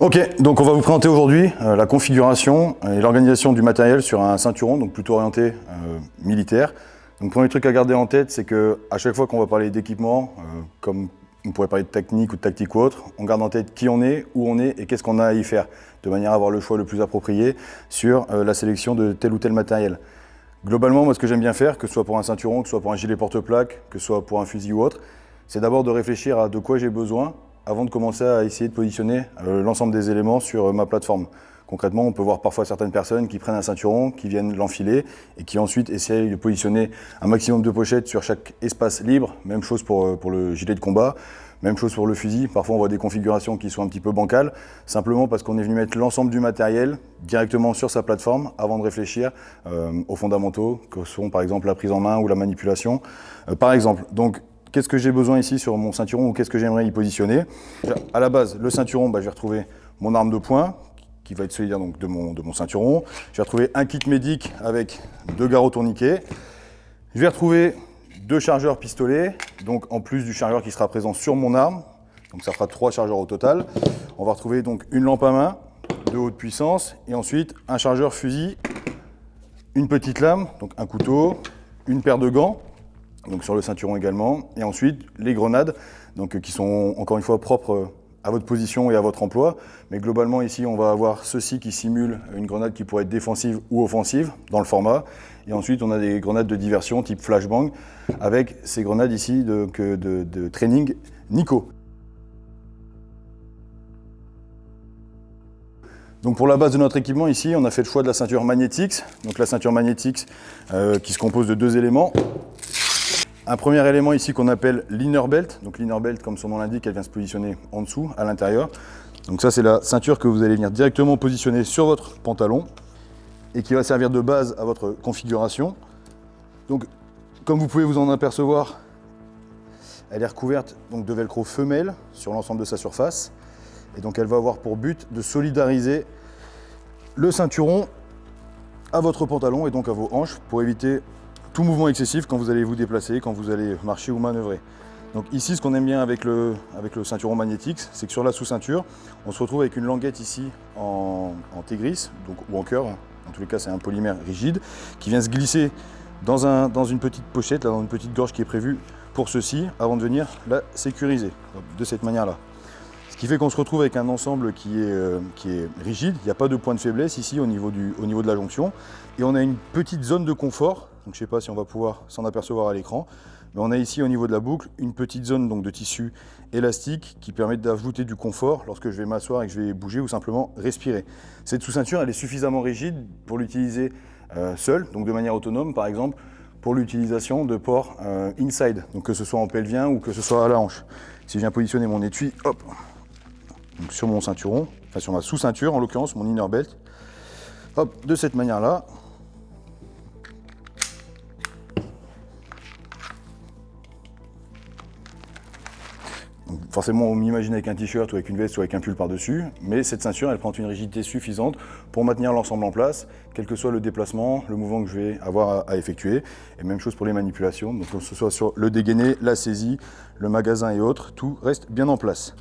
Ok, donc on va vous présenter aujourd'hui la configuration et l'organisation du matériel sur un ceinturon, donc plutôt orienté militaire. Donc premier truc à garder en tête, c'est que à chaque fois qu'on va parler d'équipement, comme on pourrait parler de technique ou de tactique ou autre, on garde en tête qui on est, où on est et qu'est-ce qu'on a à y faire, de manière à avoir le choix le plus approprié sur la sélection de tel ou tel matériel. Globalement, moi ce que j'aime bien faire, que ce soit pour un ceinturon, que ce soit pour un gilet porte-plaque, que ce soit pour un fusil ou autre, c'est d'abord de réfléchir à de quoi j'ai besoin avant de commencer à essayer de positionner l'ensemble des éléments sur ma plateforme. Concrètement, on peut voir parfois certaines personnes qui prennent un ceinturon, qui viennent l'enfiler et qui ensuite essayent de positionner un maximum de pochettes sur chaque espace libre. Même chose pour le gilet de combat, même chose pour le fusil. Parfois, on voit des configurations qui sont un petit peu bancales, simplement parce qu'on est venu mettre l'ensemble du matériel directement sur sa plateforme avant de réfléchir aux fondamentaux, que sont par exemple la prise en main ou la manipulation. Par exemple, donc, qu'est-ce que j'ai besoin ici sur mon ceinturon ou qu'est-ce que j'aimerais y positionner? À la base, le ceinturon, je vais retrouver mon arme de poing qui va être solidaire donc, de mon ceinturon. Je vais retrouver un kit médic avec 2 garrots tourniquets. Je vais retrouver 2 chargeurs pistolets, donc en plus du chargeur qui sera présent sur mon arme. Donc ça fera 3 chargeurs au total. On va retrouver donc une lampe à main de haute puissance et ensuite un chargeur fusil, une petite lame, donc un couteau, une paire de gants. Donc sur le ceinturon également, et ensuite les grenades, donc, qui sont encore une fois propres à votre position et à votre emploi, mais globalement ici on va avoir ceci qui simule une grenade qui pourrait être défensive ou offensive dans le format, et ensuite on a des grenades de diversion type flashbang, avec ces grenades ici de training Nico. Donc pour la base de notre équipement ici, on a fait le choix de la ceinture Magnetix, donc la ceinture Magnetix qui se compose de 2 éléments. Un premier élément ici qu'on appelle l'inner belt. Donc l'inner belt, comme son nom l'indique, elle vient se positionner en dessous, à l'intérieur. Donc ça, c'est la ceinture que vous allez venir directement positionner sur votre pantalon et qui va servir de base à votre configuration. Donc, comme vous pouvez vous en apercevoir, elle est recouverte donc, de velcro femelle sur l'ensemble de sa surface. Et donc elle va avoir pour but de solidariser le ceinturon à votre pantalon et donc à vos hanches pour éviter tout mouvement excessif quand vous allez vous déplacer, quand vous allez marcher ou manœuvrer. Donc ici, ce qu'on aime bien avec le ceinturon Magnetix, c'est que sur la sous-ceinture, on se retrouve avec une languette ici en T-gris, donc ou en cœur. En tous les cas, c'est un polymère rigide qui vient se glisser dans une petite pochette, là, dans une petite gorge qui est prévue pour ceci, avant de venir la sécuriser de cette manière-là. Ce qui fait qu'on se retrouve avec un ensemble qui est rigide. Il n'y a pas de point de faiblesse ici au niveau de la jonction, et on a une petite zone de confort. Donc je ne sais pas si on va pouvoir s'en apercevoir à l'écran, mais on a ici au niveau de la boucle une petite zone donc, de tissu élastique qui permet d'ajouter du confort lorsque je vais m'asseoir et que je vais bouger ou simplement respirer. Cette sous-ceinture, elle est suffisamment rigide pour l'utiliser seule, donc de manière autonome, par exemple pour l'utilisation de ports inside, donc que ce soit en pelvien ou que ce soit à la hanche. Si je viens positionner mon étui, hop, donc sur mon ceinturon, enfin sur ma sous-ceinture en l'occurrence, mon inner belt, hop, de cette manière-là. Forcément, on m'imagine avec un t-shirt ou avec une veste ou avec un pull par-dessus, mais cette ceinture, elle prend une rigidité suffisante pour maintenir l'ensemble en place, quel que soit le déplacement, le mouvement que je vais avoir à effectuer. Et même chose pour les manipulations, donc que ce soit sur le dégainé, la saisie, le magasin et autres, tout reste bien en place.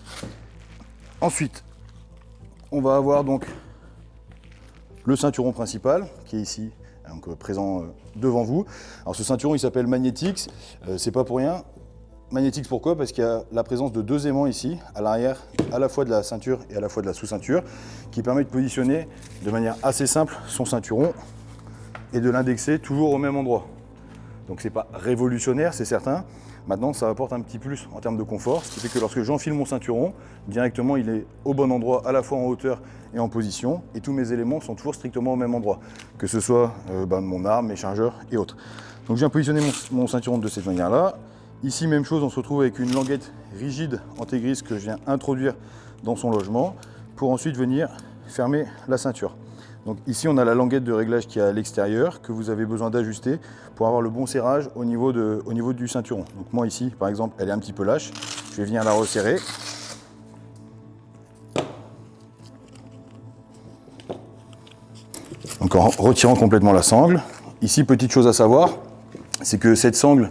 Ensuite, on va avoir donc le ceinturon principal, qui est ici, donc, présent devant vous. Alors ce ceinturon, il s'appelle Magnetix, c'est pas pour rien. Magnetix, pourquoi? Parce qu'il y a la présence de 2 aimants ici, à l'arrière, à la fois de la ceinture et à la fois de la sous-ceinture, qui permet de positionner de manière assez simple son ceinturon et de l'indexer toujours au même endroit. Donc c'est pas révolutionnaire, c'est certain. Maintenant, ça apporte un petit plus en termes de confort, ce qui fait que lorsque j'enfile mon ceinturon, directement il est au bon endroit, à la fois en hauteur et en position, et tous mes éléments sont toujours strictement au même endroit, que ce soit mon arme, mes chargeurs et autres. Donc je viens positionner mon ceinturon de cette manière-là. Ici, même chose, on se retrouve avec une languette rigide en T-gris que je viens introduire dans son logement pour ensuite venir fermer la ceinture. Donc ici, on a la languette de réglage qui est à l'extérieur que vous avez besoin d'ajuster pour avoir le bon serrage au niveau du ceinturon. Donc moi ici, par exemple, elle est un petit peu lâche. Je vais venir la resserrer. Donc en retirant complètement la sangle. Ici, petite chose à savoir, c'est que cette sangle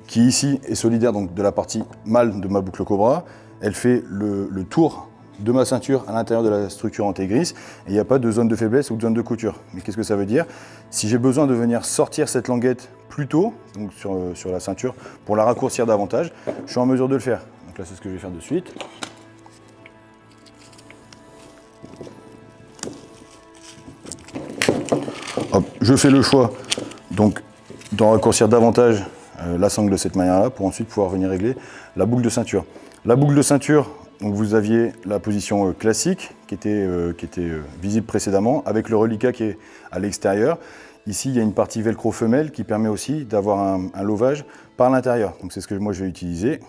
qui ici est solidaire donc, de la partie mâle de ma boucle Cobra, elle fait le tour de ma ceinture à l'intérieur de la structure anti-glisse et il n'y a pas de zone de faiblesse ou de zone de couture. Mais qu'est-ce que ça veut dire? Si j'ai besoin de venir sortir cette languette plus tôt, donc sur la ceinture, pour la raccourcir davantage, je suis en mesure de le faire. Donc là, c'est ce que je vais faire de suite. Hop, je fais le choix donc d'en raccourcir davantage la sangle de cette manière-là pour ensuite pouvoir venir régler la boucle de ceinture. La boucle de ceinture, donc vous aviez la position classique qui était visible précédemment avec le reliquat qui est à l'extérieur. Ici, il y a une partie velcro femelle qui permet aussi d'avoir un lovage par l'intérieur. Donc c'est ce que moi je vais utiliser.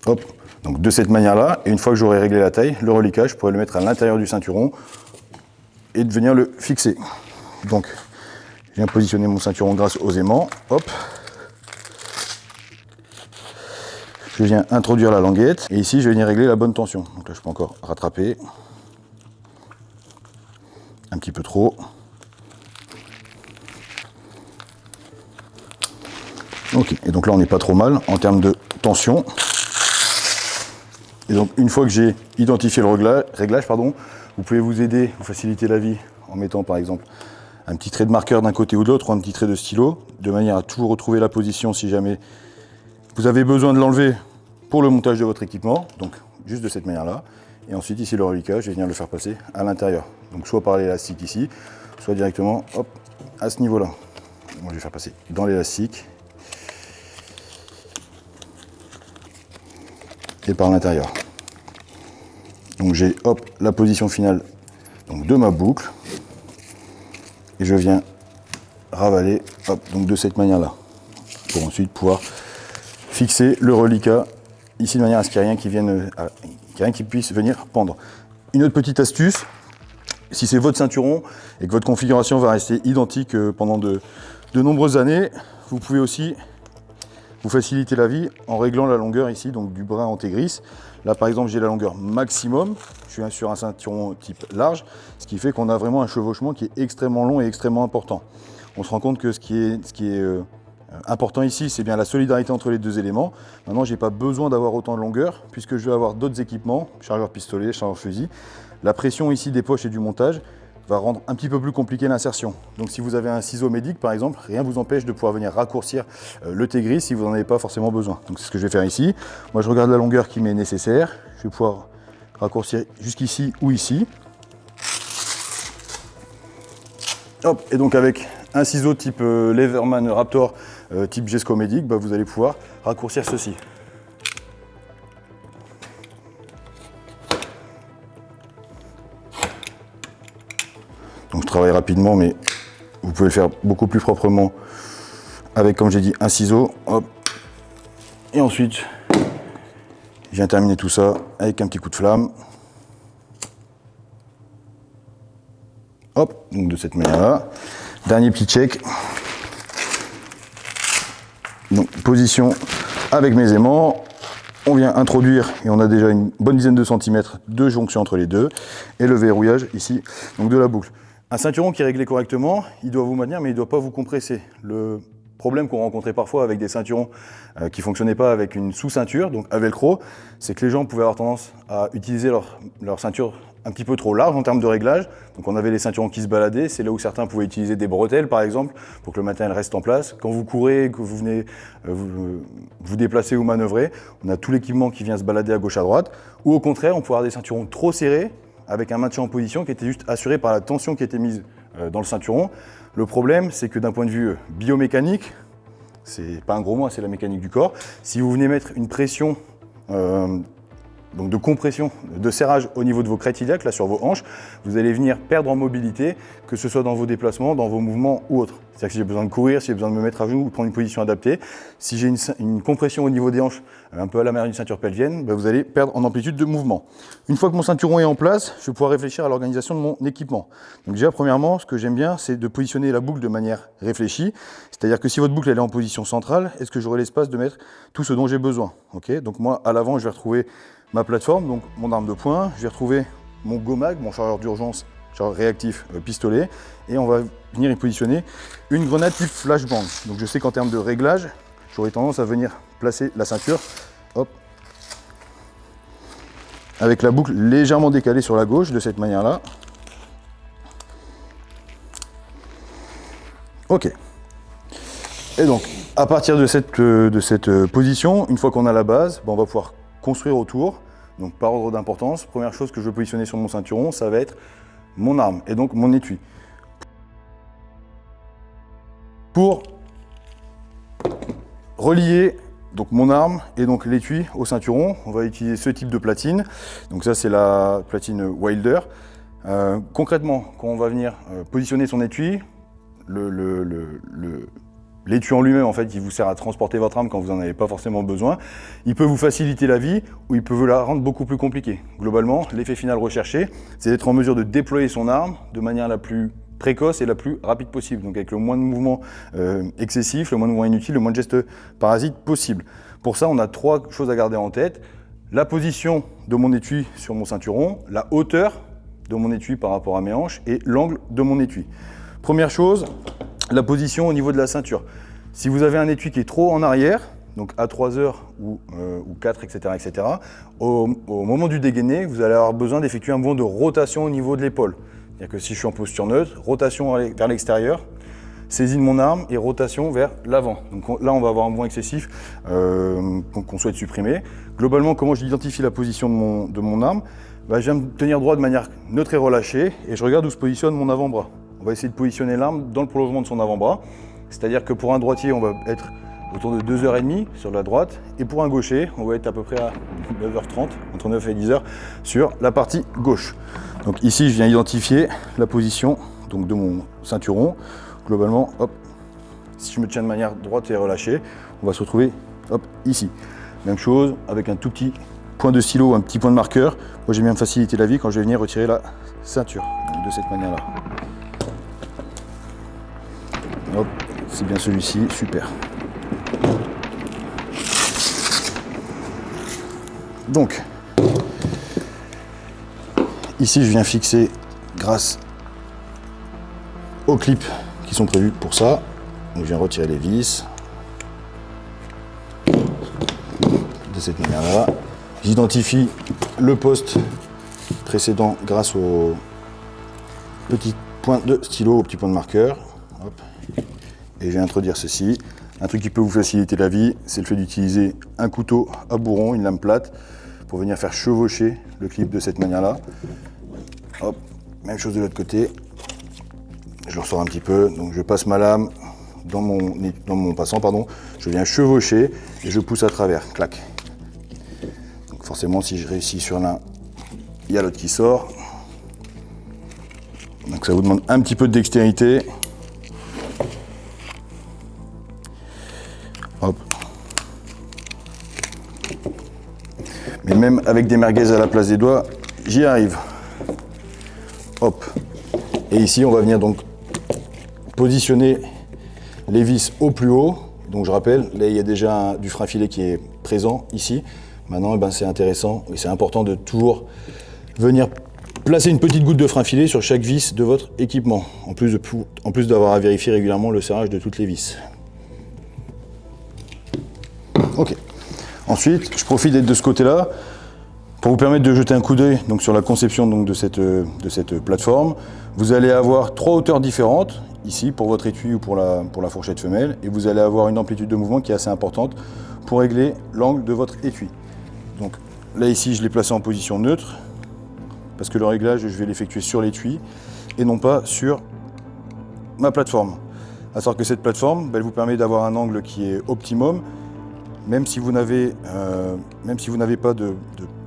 Hop, donc de cette manière-là, et une fois que j'aurai réglé la taille, le reliquat, je pourrai le mettre à l'intérieur du ceinturon et de venir le fixer. Donc, je viens positionner mon ceinturon grâce aux aimants. Hop. Je viens introduire la languette et ici, je vais venir régler la bonne tension. Donc là, je peux encore rattraper. Un petit peu trop. Ok, et donc là, on n'est pas trop mal en termes de tension. Et donc, une fois que j'ai identifié le réglage, vous pouvez vous aider, vous faciliter la vie en mettant par exemple un petit trait de marqueur d'un côté ou de l'autre ou un petit trait de stylo, de manière à toujours retrouver la position si jamais vous avez besoin de l'enlever pour le montage de votre équipement. Donc, juste de cette manière-là. Et ensuite, ici, le reliquat, je vais venir le faire passer à l'intérieur. Donc, soit par l'élastique ici, soit directement hop, à ce niveau-là. Moi, je vais faire passer dans l'élastique et par l'intérieur. Donc j'ai hop la position finale donc, de ma boucle et je viens ravaler hop, donc de cette manière là pour ensuite pouvoir fixer le reliquat ici de manière à ce qu'il n'y ait rien qui puisse venir pendre. Une autre petite astuce, si c'est votre ceinturon et que votre configuration va rester identique pendant de nombreuses années, vous pouvez aussi vous faciliter la vie en réglant la longueur ici donc du brin anti-glisse. Là par exemple j'ai la longueur maximum, je suis sur un ceinturon type large, ce qui fait qu'on a vraiment un chevauchement qui est extrêmement long et extrêmement important. On se rend compte que ce qui est important ici, c'est bien la solidarité entre les deux éléments. Maintenant j'ai pas besoin d'avoir autant de longueur puisque je vais avoir d'autres équipements, chargeur pistolet, chargeur fusil. La pression ici des poches et du montage va rendre un petit peu plus compliqué l'insertion. Donc si vous avez un ciseau médic par exemple, rien ne vous empêche de pouvoir venir raccourcir le T-gris si vous n'en avez pas forcément besoin. Donc c'est ce que je vais faire ici. Moi je regarde la longueur qui m'est nécessaire. Je vais pouvoir raccourcir jusqu'ici ou ici. Hop, et donc avec un ciseau type Leverman Raptor type Gesco Medic, vous allez pouvoir raccourcir ceci. Donc je travaille rapidement, mais vous pouvez le faire beaucoup plus proprement avec, comme j'ai dit, un ciseau. Hop. Et ensuite, je viens terminer tout ça avec un petit coup de flamme. Hop, donc de cette manière-là. Dernier petit check. Donc position avec mes aimants. On vient introduire et on a déjà une bonne dizaine de centimètres de jonction entre les deux. Et le verrouillage ici, donc de la boucle. Un ceinturon qui est réglé correctement, il doit vous maintenir, mais il ne doit pas vous compresser. Le problème qu'on rencontrait parfois avec des ceinturons qui ne fonctionnaient pas avec une sous-ceinture, donc à velcro, c'est que les gens pouvaient avoir tendance à utiliser leur ceinture un petit peu trop large en termes de réglage. Donc on avait les ceinturons qui se baladaient, c'est là où certains pouvaient utiliser des bretelles par exemple, pour que le matériel reste en place. Quand vous courez, que vous venez vous déplacer ou manœuvrer, on a tout l'équipement qui vient se balader à gauche à droite. Ou au contraire, on peut avoir des ceinturons trop serrés, avec un maintien en position qui était juste assuré par la tension qui était mise dans le ceinturon. Le problème, c'est que d'un point de vue biomécanique, c'est pas un gros mot, c'est la mécanique du corps. Si vous venez mettre une pression donc de compression, de serrage au niveau de vos crêtes iliaques, là sur vos hanches, vous allez venir perdre en mobilité, que ce soit dans vos déplacements, dans vos mouvements ou autres. C'est-à-dire que si j'ai besoin de courir, si j'ai besoin de me mettre à genoux ou prendre une position adaptée, si j'ai une compression au niveau des hanches, un peu à la manière d'une ceinture pelvienne, vous allez perdre en amplitude de mouvement. Une fois que mon ceinturon est en place, je vais pouvoir réfléchir à l'organisation de mon équipement. Donc déjà, premièrement, ce que j'aime bien, c'est de positionner la boucle de manière réfléchie. C'est-à-dire que si votre boucle elle est en position centrale, est-ce que j'aurai l'espace de mettre tout ce dont j'ai besoin? Okay, donc moi, à l'avant, je vais retrouver ma plateforme, donc mon arme de poing, je vais retrouver mon GoMag, mon chargeur d'urgence, chargeur réactif pistolet, et on va venir y positionner une grenade type flashbang. Donc je sais qu'en termes de réglage, je j'aurais tendance à venir placer la ceinture, hop, avec la boucle légèrement décalée sur la gauche, de cette manière-là. Ok. Et donc, à partir de cette position, une fois qu'on a la base, on va pouvoir construire autour. Donc, par ordre d'importance, première chose que je vais positionner sur mon ceinturon, ça va être mon arme et donc mon étui. Pour relier donc mon arme et donc l'étui au ceinturon, on va utiliser ce type de platine. Donc ça, c'est la platine Wilder. Concrètement, quand on va venir positionner son étui, l'étui en lui-même, en fait, il vous sert à transporter votre arme quand vous n'en avez pas forcément besoin. Il peut vous faciliter la vie ou il peut vous la rendre beaucoup plus compliquée. Globalement, l'effet final recherché, c'est d'être en mesure de déployer son arme de manière la plus précoce et la plus rapide possible. Donc avec le moins de mouvements excessifs, le moins de mouvements inutiles, le moins de gestes parasites possible. Pour ça, on a 3 choses à garder en tête. La position de mon étui sur mon ceinturon, la hauteur de mon étui par rapport à mes hanches et l'angle de mon étui. Première chose, la position au niveau de la ceinture. Si vous avez un étui qui est trop en arrière, donc à 3 heures ou 4, etc., au moment du dégainé, vous allez avoir besoin d'effectuer un mouvement de rotation au niveau de l'épaule. C'est-à-dire que si je suis en posture neutre, rotation vers l'extérieur, saisie de mon arme et rotation vers l'avant. Donc là, on va avoir un mouvement excessif qu'on souhaite supprimer. Globalement, comment j'identifie la position de mon arme? Je viens me tenir droit de manière neutre et relâchée et je regarde où se positionne mon avant-bras. On va essayer de positionner l'arme dans le prolongement de son avant-bras. C'est-à-dire que pour un droitier, on va être autour de 2h30 sur la droite. Et pour un gaucher, on va être à peu près à 9h30, entre 9 et 10h, sur la partie gauche. Donc ici, je viens identifier la position donc, de mon ceinturon. Globalement, hop, si je me tiens de manière droite et relâchée, on va se retrouver hop, ici. Même chose, avec un tout petit point de stylo, un petit point de marqueur. Moi, j'aime bien me faciliter la vie quand je vais venir retirer la ceinture. Donc, de cette manière-là. Hop, c'est bien celui-ci, super. Donc, ici je viens fixer grâce aux clips qui sont prévus pour ça. Donc, je viens retirer les vis. De cette manière-là. J'identifie le poste précédent grâce au petit point de stylo, au petit point de marqueur. Hop. Et je vais introduire ceci. Un truc qui peut vous faciliter la vie, c'est le fait d'utiliser un couteau à bourron, une lame plate, pour venir faire chevaucher le clip de cette manière-là. Hop, même chose de l'autre côté. Je le ressors un petit peu, donc je passe ma lame dans mon passant, pardon. Je viens chevaucher et je pousse à travers, clac. Donc forcément, si je réussis sur l'un, il y a l'autre qui sort. Donc ça vous demande un petit peu de dextérité. Hop. Mais même avec des merguez à la place des doigts, j'y arrive. Hop. Et ici, on va venir donc positionner les vis au plus haut. Donc je rappelle, là il y a déjà du frein filet qui est présent ici. Maintenant, c'est intéressant et c'est important de toujours venir placer une petite goutte de frein filet sur chaque vis de votre équipement, en plus d'avoir à vérifier régulièrement le serrage de toutes les vis. Ok. Ensuite, je profite d'être de ce côté-là pour vous permettre de jeter un coup d'œil sur la conception donc, de cette plateforme. Vous allez avoir 3 hauteurs différentes, ici pour votre étui ou pour la fourchette femelle, et vous allez avoir une amplitude de mouvement qui est assez importante pour régler l'angle de votre étui. Donc là ici, je l'ai placé en position neutre, parce que le réglage, je vais l'effectuer sur l'étui et non pas sur ma plateforme. À savoir que cette plateforme, elle vous permet d'avoir un angle qui est optimum, même si vous n'avez pas de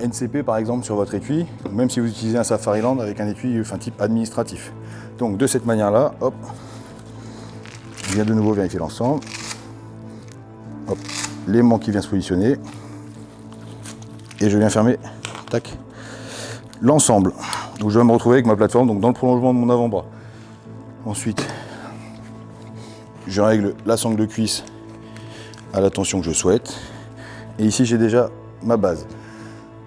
NCP par exemple sur votre étui, ou même si vous utilisez un Safariland avec un étui type administratif. Donc de cette manière-là, hop, je viens de nouveau vérifier l'ensemble. Hop, l'aimant qui vient se positionner. Et je viens fermer, tac, l'ensemble. Donc je vais me retrouver avec ma plateforme donc dans le prolongement de mon avant-bras. Ensuite, je règle la sangle de cuisse à la tension que je souhaite. Et ici, j'ai déjà ma base.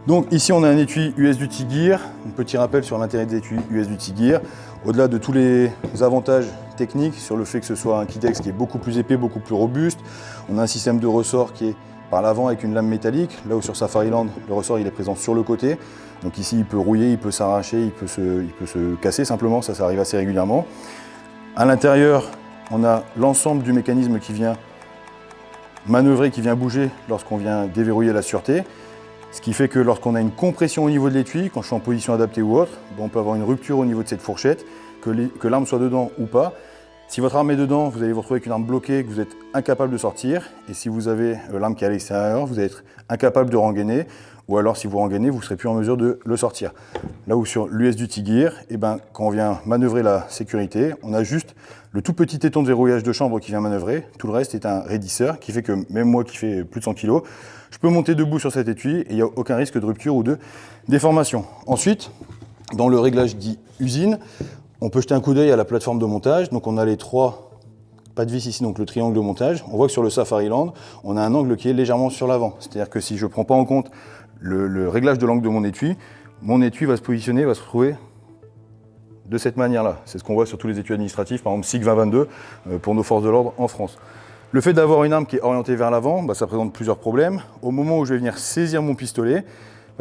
Donc ici, on a un étui US Duty Gear. Un petit rappel sur l'intérêt des étuis US Duty Gear. Au-delà de tous les avantages technique sur le fait que ce soit un Kitex qui est beaucoup plus épais, beaucoup plus robuste. On a un système de ressort qui est par l'avant avec une lame métallique, là où sur Safariland, le ressort il est présent sur le côté. Donc ici il peut rouiller, il peut s'arracher, il peut se casser simplement, ça arrive assez régulièrement. À l'intérieur, on a l'ensemble du mécanisme qui vient manœuvrer, qui vient bouger lorsqu'on vient déverrouiller la sûreté. Ce qui fait que lorsqu'on a une compression au niveau de l'étui, quand je suis en position adaptée ou autre, on peut avoir une rupture au niveau de cette fourchette, que l'arme soit dedans ou pas. Si votre arme est dedans, vous allez vous retrouver avec une arme bloquée, que vous êtes incapable de sortir. Et si vous avez l'arme qui est à l'extérieur, vous allez être incapable de rengainer. Ou alors si vous rengainez, vous ne serez plus en mesure de le sortir. Là où sur l'US Duty Gear, quand on vient manœuvrer la sécurité, on a juste le tout petit téton de verrouillage de chambre qui vient manœuvrer. Tout le reste est un raidisseur qui fait que même moi qui fais plus de 100 kg, je peux monter debout sur cet étui et il n'y a aucun risque de rupture ou de déformation. Ensuite, dans le réglage dit usine, on peut jeter un coup d'œil à la plateforme de montage. Donc on a les 3 pas de vis ici, donc le triangle de montage. On voit que sur le Safariland, on a un angle qui est légèrement sur l'avant. C'est-à-dire que si je ne prends pas en compte le réglage de l'angle de mon étui va se positionner, va se retrouver de cette manière-là. C'est ce qu'on voit sur tous les étuis administratifs, par exemple SIG 2022 pour nos forces de l'ordre en France. Le fait d'avoir une arme qui est orientée vers l'avant, ça présente plusieurs problèmes. Au moment où je vais venir saisir mon pistolet,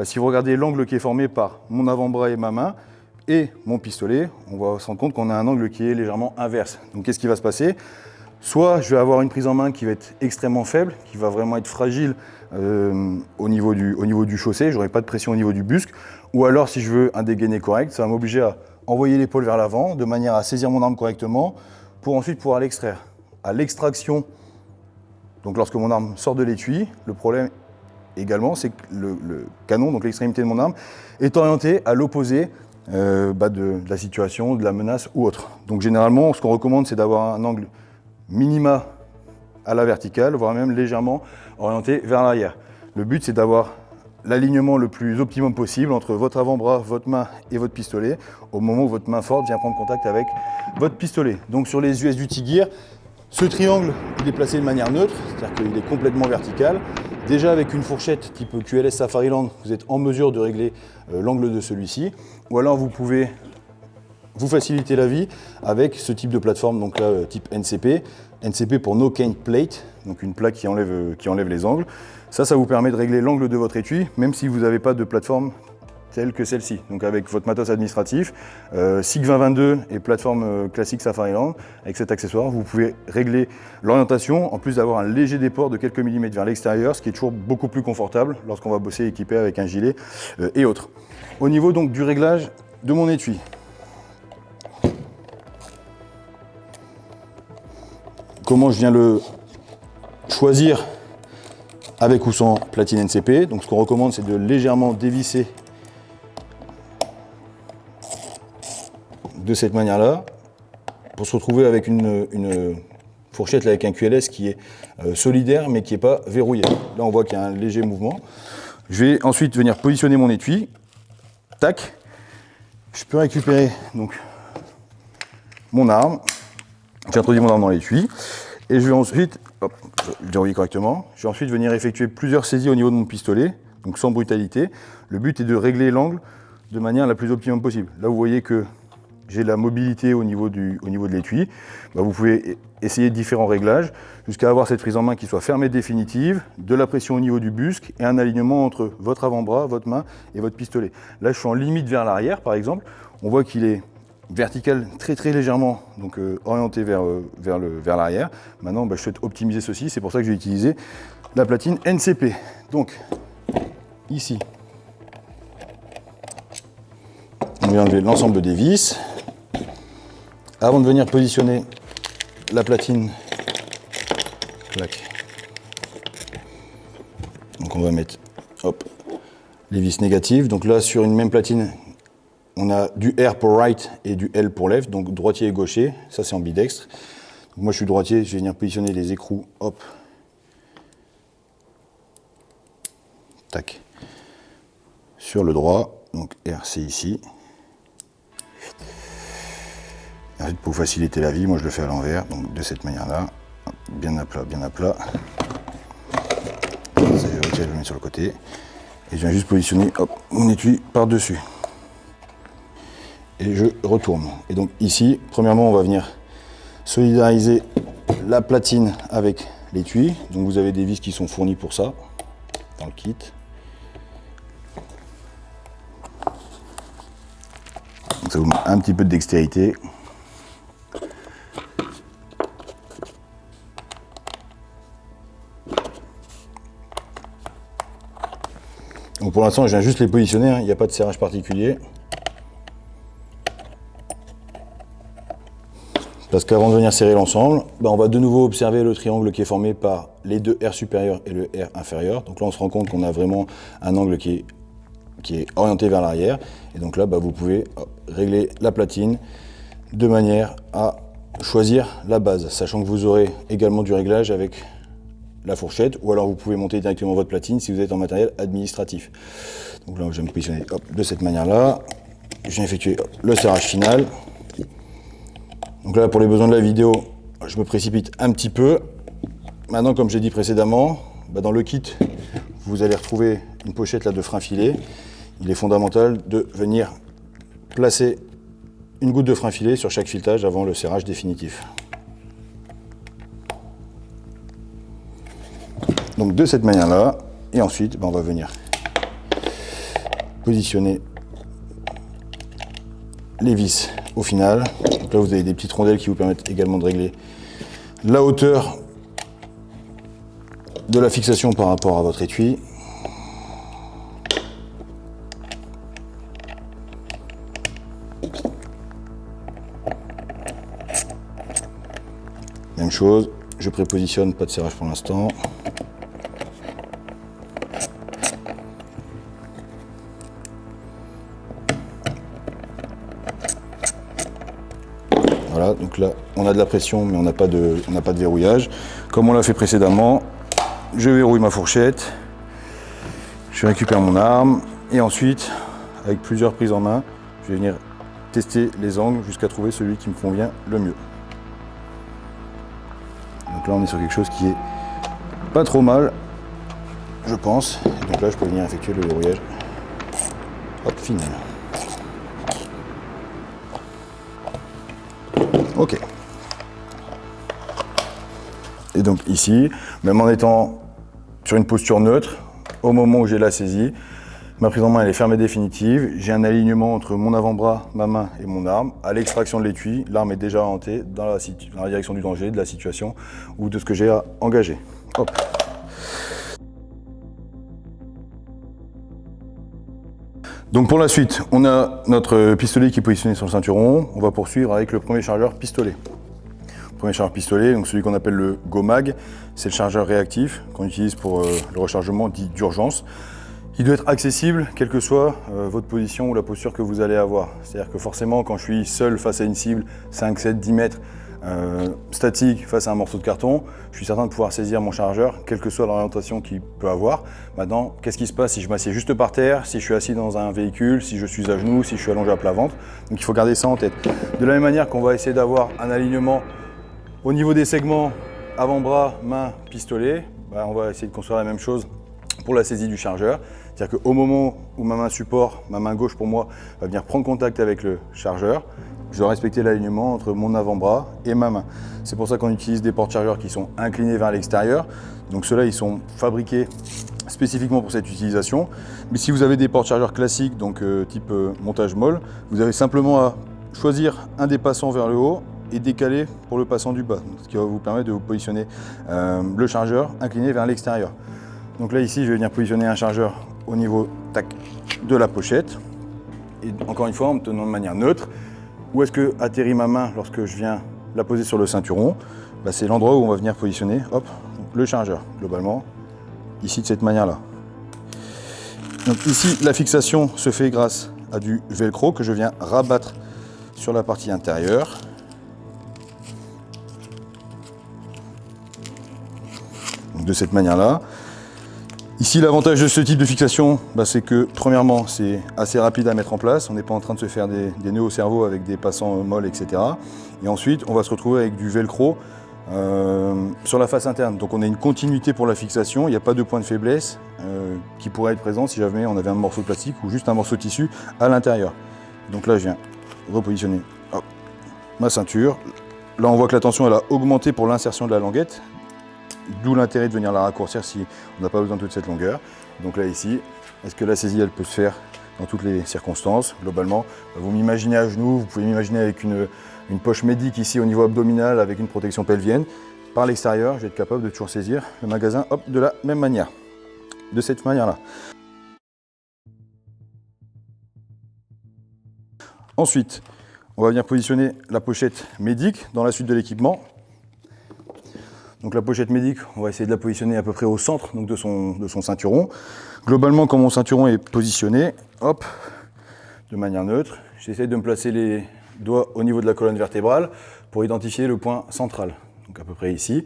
si vous regardez l'angle qui est formé par mon avant-bras et ma main et mon pistolet, on va se rendre compte qu'on a un angle qui est légèrement inverse. Donc qu'est-ce qui va se passer ? Soit je vais avoir une prise en main qui va être extrêmement faible, qui va vraiment être fragile au niveau du chaussé, je n'aurai pas de pression au niveau du busc. Ou alors si je veux un dégainé correct, ça va m'obliger à envoyer l'épaule vers l'avant de manière à saisir mon arme correctement pour ensuite pouvoir l'extraire. À l'extraction, donc lorsque mon arme sort de l'étui, le problème également c'est que le canon, donc l'extrémité de mon arme, est orienté à l'opposé de la situation, de la menace ou autre. Donc généralement, ce qu'on recommande, c'est d'avoir un angle minima à la verticale, voire même légèrement orienté vers l'arrière. Le but, c'est d'avoir l'alignement le plus optimum possible entre votre avant-bras, votre main et votre pistolet au moment où votre main forte vient prendre contact avec votre pistolet. Donc sur les US Duty Gear, ce triangle, il est placé de manière neutre, c'est-à-dire qu'il est complètement vertical. Déjà avec une fourchette type QLS Safariland, vous êtes en mesure de régler l'angle de celui-ci. Ou alors vous pouvez vous faciliter la vie avec ce type de plateforme, donc là type NCP. NCP pour No Cane Plate, donc une plaque qui enlève les angles. Ça vous permet de régler l'angle de votre étui, même si vous n'avez pas de plateforme telle que celle-ci. Donc avec votre matos administratif, SIG 2022 et plateforme classique Safariland, avec cet accessoire, vous pouvez régler l'orientation, en plus d'avoir un léger déport de quelques millimètres vers l'extérieur, ce qui est toujours beaucoup plus confortable lorsqu'on va bosser équipé avec un gilet et autres. Au niveau donc du réglage de mon étui, comment je viens le choisir avec ou sans platine NCP. Donc ce qu'on recommande, c'est de légèrement dévisser de cette manière-là pour se retrouver avec une fourchette là, avec un QLS qui est solidaire mais qui n'est pas verrouillé. Là on voit qu'il y a un léger mouvement. Je vais ensuite venir positionner mon étui. Tac. Je peux récupérer donc mon arme. J'introduis mon arme dans l'étui et je vais ensuite, je dérouille correctement, je vais ensuite venir effectuer plusieurs saisies au niveau de mon pistolet, donc sans brutalité. Le but est de régler l'angle de manière la plus optimum possible. Là vous voyez que j'ai la mobilité au niveau de l'étui. Vous pouvez essayer différents réglages jusqu'à avoir cette prise en main qui soit fermée définitive, de la pression au niveau du busc et un alignement entre votre avant-bras, votre main et votre pistolet. Là je suis en limite vers l'arrière par exemple, on voit qu'il est vertical très légèrement, donc orienté vers l'arrière. Maintenant, je souhaite optimiser ceci, c'est pour ça que j'ai utilisé la platine NCP. Donc, ici, on vient enlever l'ensemble des vis. Avant de venir positionner la platine, clac. Donc on va mettre, les vis négatives. Donc là, sur une même platine, on a du R pour right et du L pour left, donc droitier et gaucher. Ça, c'est ambidextre. Donc moi, je suis droitier, je vais venir positionner les écrous, tac, sur le droit. Donc R, c'est ici. Et ensuite, pour faciliter la vie, moi, je le fais à l'envers, donc de cette manière-là, bien à plat, bien à plat. Ça, je le mets sur le côté. Et je viens juste positionner, mon étui par-dessus. Et je retourne. Et donc ici, premièrement, on va venir solidariser la platine avec l'étui. Donc vous avez des vis qui sont fournies pour ça dans le kit. Donc ça vous met un petit peu de dextérité. Donc pour l'instant, je viens juste les positionner, hein. Il n'y a pas de serrage particulier. Parce qu'avant de venir serrer l'ensemble, on va de nouveau observer le triangle qui est formé par les deux R supérieurs et le R inférieur. Donc là, on se rend compte qu'on a vraiment un angle qui est orienté vers l'arrière. Et donc là, vous pouvez régler la platine de manière à choisir la base, sachant que vous aurez également du réglage avec la fourchette, ou alors vous pouvez monter directement votre platine si vous êtes en matériel administratif. Donc là, je vais me positionner de cette manière-là. Je viens effectuer le serrage final. Donc là, pour les besoins de la vidéo, je me précipite un petit peu. Maintenant, comme j'ai dit précédemment, dans le kit, vous allez retrouver une pochette là, de frein filet. Il est fondamental de venir placer une goutte de frein filet sur chaque filetage avant le serrage définitif. Donc de cette manière-là, et ensuite, on va venir positionner les vis au final. Donc là, vous avez des petites rondelles qui vous permettent également de régler la hauteur de la fixation par rapport à votre étui. Même chose, je prépositionne, pas de serrage pour l'instant. Voilà, donc là, on a de la pression, mais on n'a pas de verrouillage. Comme on l'a fait précédemment, je verrouille ma fourchette, je récupère mon arme, et ensuite, avec plusieurs prises en main, je vais venir tester les angles jusqu'à trouver celui qui me convient le mieux. Donc là, on est sur quelque chose qui est pas trop mal, je pense. Et donc là, je peux venir effectuer le verrouillage. Hop, final. Ok. Et donc ici, même en étant sur une posture neutre, au moment où j'ai la saisie, ma prise en main elle est fermée définitive. J'ai un alignement entre mon avant-bras, ma main et mon arme. À l'extraction de l'étui, l'arme est déjà orientée dans la direction du danger, de la situation ou de ce que j'ai à engager. Hop. Donc pour la suite, on a notre pistolet qui est positionné sur le ceinturon. On va poursuivre avec le premier chargeur pistolet. Le premier chargeur pistolet, donc celui qu'on appelle le GoMag, c'est le chargeur réactif qu'on utilise pour le rechargement dit d'urgence. Il doit être accessible, quelle que soit votre position ou la posture que vous allez avoir. C'est-à-dire que forcément, quand je suis seul face à une cible, 5, 7, 10 mètres, statique face à un morceau de carton, je suis certain de pouvoir saisir mon chargeur, quelle que soit l'orientation qu'il peut avoir. Maintenant, qu'est-ce qui se passe si je m'assieds juste par terre, si je suis assis dans un véhicule, si je suis à genoux, si je suis allongé à plat ventre. Donc il faut garder ça en tête. De la même manière qu'on va essayer d'avoir un alignement au niveau des segments avant-bras, main, pistolet, on va essayer de construire la même chose pour la saisie du chargeur. C'est-à-dire qu'au moment où ma main support, ma main gauche pour moi, va venir prendre contact avec le chargeur, je dois respecter l'alignement entre mon avant-bras et ma main. C'est pour ça qu'on utilise des porte-chargeurs qui sont inclinés vers l'extérieur. Donc ceux-là, ils sont fabriqués spécifiquement pour cette utilisation. Mais si vous avez des porte-chargeurs classiques, donc type montage molle, vous avez simplement à choisir un des passants vers le haut et décaler pour le passant du bas. Ce qui va vous permettre de vous positionner le chargeur incliné vers l'extérieur. Donc là, ici, je vais venir positionner un chargeur au niveau de la pochette. Et encore une fois, en me tenant de manière neutre. Où est-ce que atterrit ma main lorsque je viens la poser sur le ceinturon? C'est l'endroit où on va venir positionner le chargeur, globalement, ici de cette manière-là. Donc ici, la fixation se fait grâce à du velcro que je viens rabattre sur la partie intérieure. Donc de cette manière-là. Ici, l'avantage de ce type de fixation, c'est que, premièrement, c'est assez rapide à mettre en place. On n'est pas en train de se faire des nœuds au cerveau avec des passants molles, etc. Et ensuite, on va se retrouver avec du velcro sur la face interne. Donc on a une continuité pour la fixation. Il n'y a pas de point de faiblesse qui pourrait être présent si jamais on avait un morceau de plastique ou juste un morceau de tissu à l'intérieur. Donc là, je viens repositionner ma ceinture, là, on voit que la tension elle a augmenté pour l'insertion de la languette, d'où l'intérêt de venir la raccourcir si on n'a pas besoin de toute cette longueur. Donc là, ici, est-ce que la saisie, elle peut se faire dans toutes les circonstances? Globalement, vous m'imaginez à genoux, vous pouvez m'imaginer avec une poche médic ici au niveau abdominal avec une protection pelvienne. Par l'extérieur, je vais être capable de toujours saisir le magasin hop, de la même manière, de cette manière-là. Ensuite, on va venir positionner la pochette médic dans la suite de l'équipement. Donc la pochette médic, on va essayer de la positionner à peu près au centre donc de son ceinturon. Globalement, quand mon ceinturon est positionné, hop, de manière neutre, j'essaie de me placer les doigts au niveau de la colonne vertébrale pour identifier le point central. Donc à peu près ici.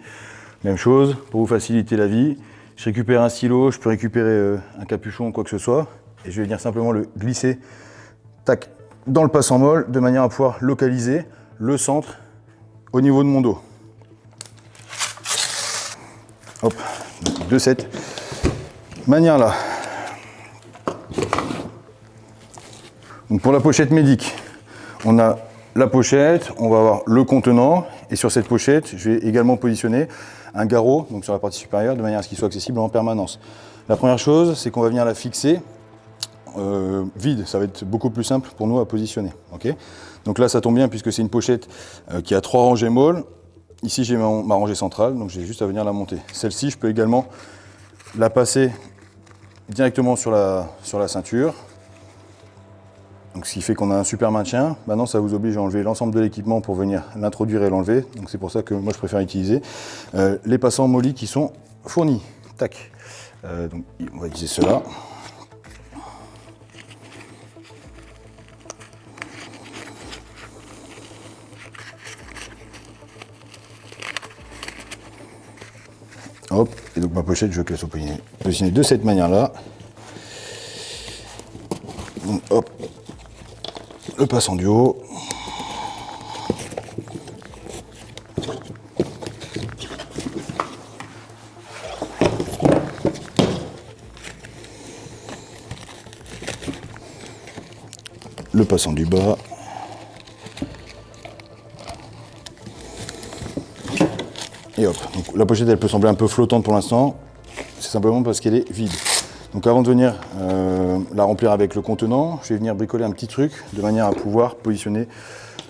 Même chose, pour vous faciliter la vie, je récupère un stylo, je peux récupérer un capuchon, quoi que ce soit, et je vais venir simplement le glisser, tac, dans le passant molle, de manière à pouvoir localiser le centre au niveau de mon dos. Hop, donc de cette manière-là. Donc pour la pochette médic, on a la pochette, on va avoir le contenant, et sur cette pochette, je vais également positionner un garrot, donc sur la partie supérieure, de manière à ce qu'il soit accessible en permanence. La première chose, c'est qu'on va venir la fixer vide, ça va être beaucoup plus simple pour nous à positionner. Okay, donc là, ça tombe bien puisque c'est une pochette qui a 3 rangées molles. Ici, j'ai ma rangée centrale, donc j'ai juste à venir la monter. Celle-ci, je peux également la passer directement sur la ceinture. Donc, ce qui fait qu'on a un super maintien. Maintenant, ça vous oblige à enlever l'ensemble de l'équipement pour venir l'introduire et l'enlever. Donc, c'est pour ça que moi, je préfère utiliser les passants molly qui sont fournis. Tac. Donc, on va utiliser cela. Hop, et donc ma pochette, je veux qu'elle soit positionnée de cette manière-là. Donc, hop, le passant du haut. Le passant du bas. Et hop, donc la pochette elle peut sembler un peu flottante pour l'instant, c'est simplement parce qu'elle est vide. Donc avant de venir la remplir avec le contenant, je vais venir bricoler un petit truc de manière à pouvoir positionner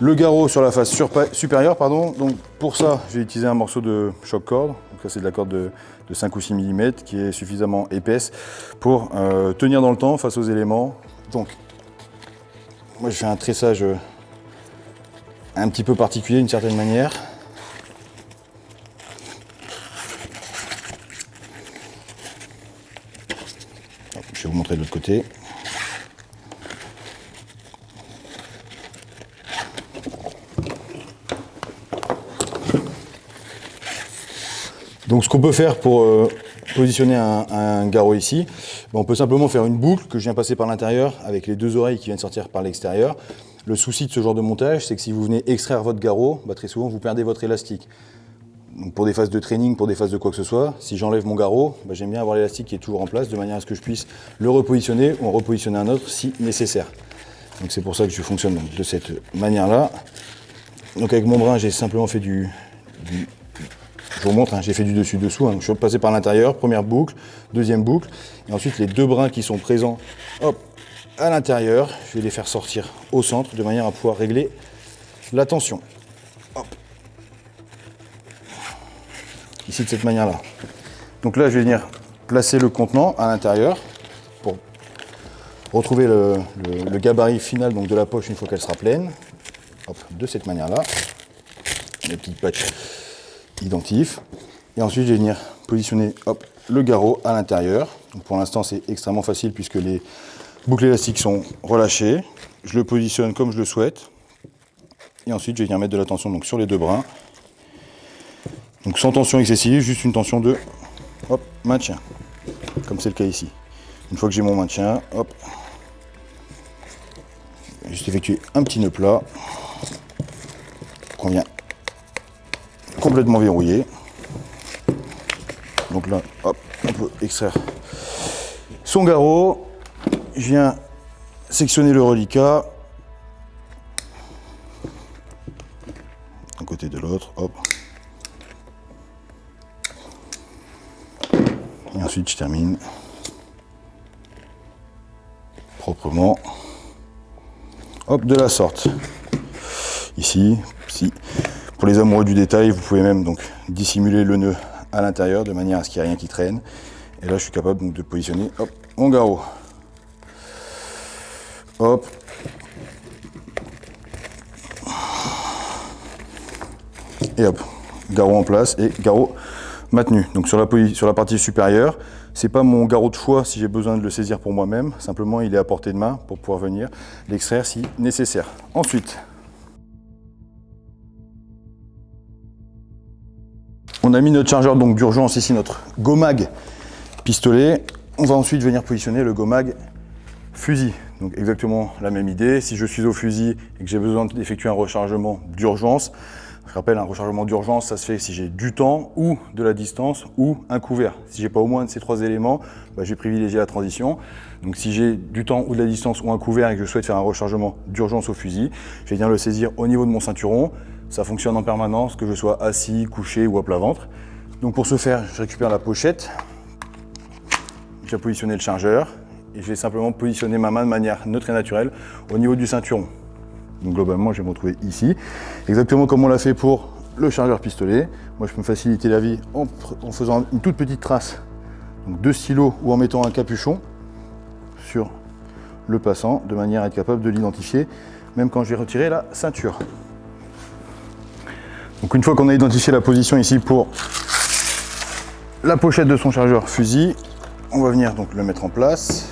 le garrot sur la face supérieure. Donc pour ça, j'ai utilisé un morceau de choc corde, donc ça c'est de la corde de 5 ou 6 mm qui est suffisamment épaisse pour tenir dans le temps face aux éléments. Donc moi je fais un tressage un petit peu particulier d'une certaine manière. Je vais vous montrer de l'autre côté. Donc ce qu'on peut faire pour positionner un garrot ici, on peut simplement faire une boucle que je viens passer par l'intérieur avec les 2 oreilles qui viennent sortir par l'extérieur. Le souci de ce genre de montage, c'est que si vous venez extraire votre garrot, très souvent vous perdez votre élastique. Donc pour des phases de training, pour des phases de quoi que ce soit, si j'enlève mon garrot, j'aime bien avoir l'élastique qui est toujours en place de manière à ce que je puisse le repositionner ou en repositionner un autre si nécessaire. Donc c'est pour ça que je fonctionne de cette manière-là. Donc avec mon brin, j'ai simplement fait je vous montre, j'ai fait du dessus-dessous. Je suis passé par l'intérieur, première boucle, deuxième boucle, et ensuite les 2 brins qui sont présents, hop, à l'intérieur, je vais les faire sortir au centre de manière à pouvoir régler la tension. Hop. Ici de cette manière-là. Donc là, je vais venir placer le contenant à l'intérieur pour retrouver le gabarit final donc, de la poche une fois qu'elle sera pleine. Hop, de cette manière-là. Les petits patchs identifs. Et ensuite, je vais venir positionner hop, le garrot à l'intérieur. Donc pour l'instant, c'est extrêmement facile puisque les boucles élastiques sont relâchées. Je le positionne comme je le souhaite. Et ensuite, je vais venir mettre de la tension donc, sur les 2 brins. Donc sans tension excessive, juste une tension de hop, maintien, comme c'est le cas ici. Une fois que j'ai mon maintien, hop, juste effectuer un petit nœud plat qu'on vient complètement verrouiller. Donc là, hop, on peut extraire son garrot. Je viens sectionner le reliquat d'un côté et de l'autre. Et ensuite je termine proprement. Hop, de la sorte. Ici, pour les amoureux du détail, vous pouvez même donc dissimuler le nœud à l'intérieur de manière à ce qu'il n'y ait rien qui traîne. Et là, je suis capable donc de positionner hop, mon garrot. Hop. Et hop, garrot en place et garrot maintenu. Donc sur la partie supérieure, c'est pas mon garrot de choix si j'ai besoin de le saisir pour moi-même. Simplement, il est à portée de main pour pouvoir venir l'extraire si nécessaire. Ensuite, on a mis notre chargeur donc d'urgence ici, notre GoMag pistolet. On va ensuite venir positionner le GoMag fusil. Donc exactement la même idée. Si je suis au fusil et que j'ai besoin d'effectuer un rechargement d'urgence, je rappelle, un rechargement d'urgence, ça se fait si j'ai du temps ou de la distance ou un couvert. Si j'ai pas au moins de ces trois éléments, je vais privilégier la transition. Donc si j'ai du temps ou de la distance ou un couvert et que je souhaite faire un rechargement d'urgence au fusil, je vais venir le saisir au niveau de mon ceinturon. Ça fonctionne en permanence, que je sois assis, couché ou à plat ventre. Donc pour ce faire, je récupère la pochette. Je vais positionner le chargeur et je vais simplement positionner ma main de manière neutre et naturelle au niveau du ceinturon. Donc globalement, je vais me retrouver ici, exactement comme on l'a fait pour le chargeur pistolet. Moi, je peux me faciliter la vie en faisant une toute petite trace donc de stylo ou en mettant un capuchon sur le passant, de manière à être capable de l'identifier, même quand je vais retirer la ceinture. Donc une fois qu'on a identifié la position ici pour la pochette de son chargeur fusil, on va venir donc le mettre en place.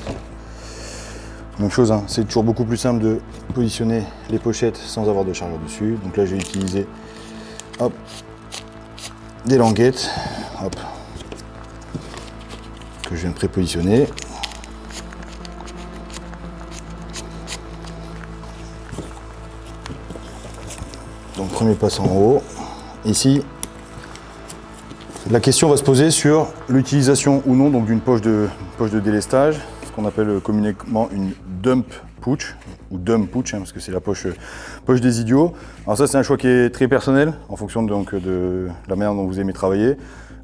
Même chose, hein, c'est toujours beaucoup plus simple de positionner les pochettes sans avoir de chargeur dessus. Donc là, je vais utiliser hop, des languettes hop, que je viens de prépositionner. Donc premier passe en haut. Ici, la question va se poser sur l'utilisation ou non d'une poche de délestage, ce qu'on appelle communément une dump pouch, ou dump pouch, hein, parce que c'est la poche des idiots. Alors ça, c'est un choix qui est très personnel, en fonction donc, de la manière dont vous aimez travailler.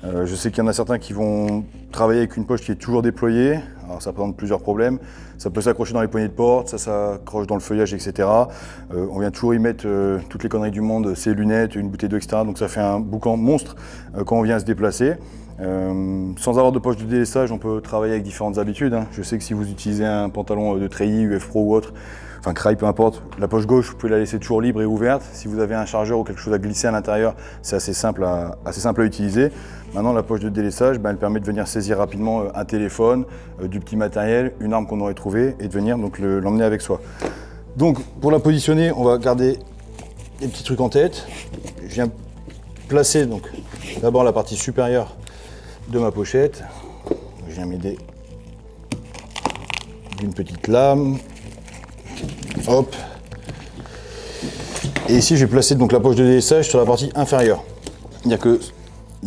Je sais qu'il y en a certains qui vont travailler avec une poche qui est toujours déployée. Alors ça présente plusieurs problèmes. Ça peut s'accrocher dans les poignées de porte, ça s'accroche dans le feuillage, etc. On vient toujours y mettre toutes les conneries du monde, ses lunettes, une bouteille d'eau, etc. Donc ça fait un boucan monstre quand on vient se déplacer. Sans avoir de poche de délestage, on peut travailler avec différentes habitudes, hein. Je sais que si vous utilisez un pantalon de treillis, UF Pro ou autre, enfin Crail, peu importe, la poche gauche, vous pouvez la laisser toujours libre et ouverte. Si vous avez un chargeur ou quelque chose à glisser à l'intérieur, c'est assez simple à utiliser. Maintenant, la poche de délestage, elle permet de venir saisir rapidement un téléphone, du petit matériel, une arme qu'on aurait trouvée et de venir donc l'emmener avec soi. Donc, pour la positionner, on va garder des petits trucs en tête. Je viens placer donc d'abord la partie supérieure de ma pochette. Je viens m'aider d'une petite lame. Hop. Et ici, je vais placer donc la poche de délestage sur la partie inférieure. Il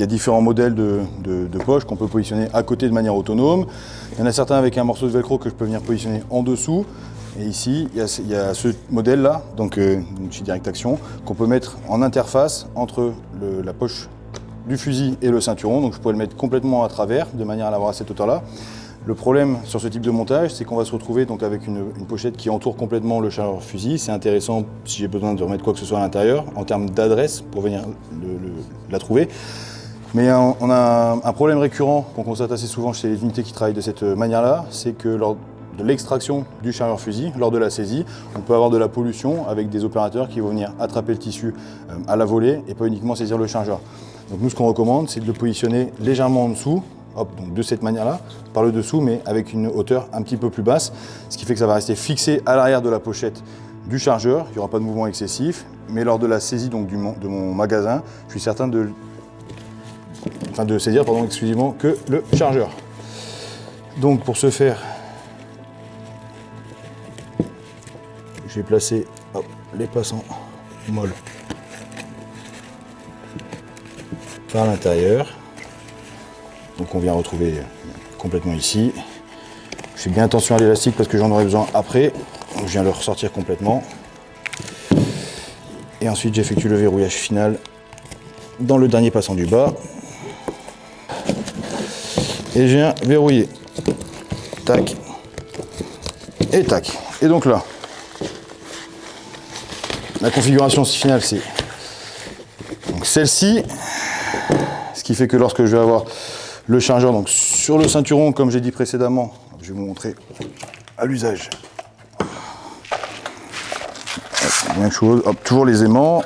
y a différents modèles de poches qu'on peut positionner à côté de manière autonome. Il y en a certains avec un morceau de velcro que je peux venir positionner en dessous. Et ici, il y a ce modèle-là, donc chez Direct Action, qu'on peut mettre en interface entre la poche du fusil et le ceinturon. Donc je pourrais le mettre complètement à travers, de manière à l'avoir à cette hauteur-là. Le problème sur ce type de montage, c'est qu'on va se retrouver donc avec une pochette qui entoure complètement le chargeur fusil. C'est intéressant si j'ai besoin de remettre quoi que ce soit à l'intérieur, en termes d'adresse, pour venir la trouver. Mais on a un problème récurrent qu'on constate assez souvent chez les unités qui travaillent de cette manière-là, c'est que lors de l'extraction du chargeur fusil, lors de la saisie, on peut avoir de la pollution avec des opérateurs qui vont venir attraper le tissu à la volée et pas uniquement saisir le chargeur. Donc nous, ce qu'on recommande, c'est de le positionner légèrement en dessous, hop, donc de cette manière-là, par le dessous, mais avec une hauteur un petit peu plus basse, ce qui fait que ça va rester fixé à l'arrière de la pochette du chargeur, il n'y aura pas de mouvement excessif, mais lors de la saisie donc, de mon magasin, je suis certain de saisir exclusivement que le chargeur. Donc pour ce faire, je vais placer les passants molles par l'intérieur. Donc on vient retrouver complètement ici. Je fais bien attention à l'élastique parce que j'en aurai besoin après. Donc je viens le ressortir complètement. Et ensuite j'effectue le verrouillage final dans le dernier passant du bas. et je viens verrouiller. Tac. Et tac. Et donc là, la configuration finale, c'est celle-ci. Ce qui fait que lorsque je vais avoir le chargeur donc sur le ceinturon, comme j'ai dit précédemment, je vais vous montrer à l'usage. Même chose, hop, toujours les aimants.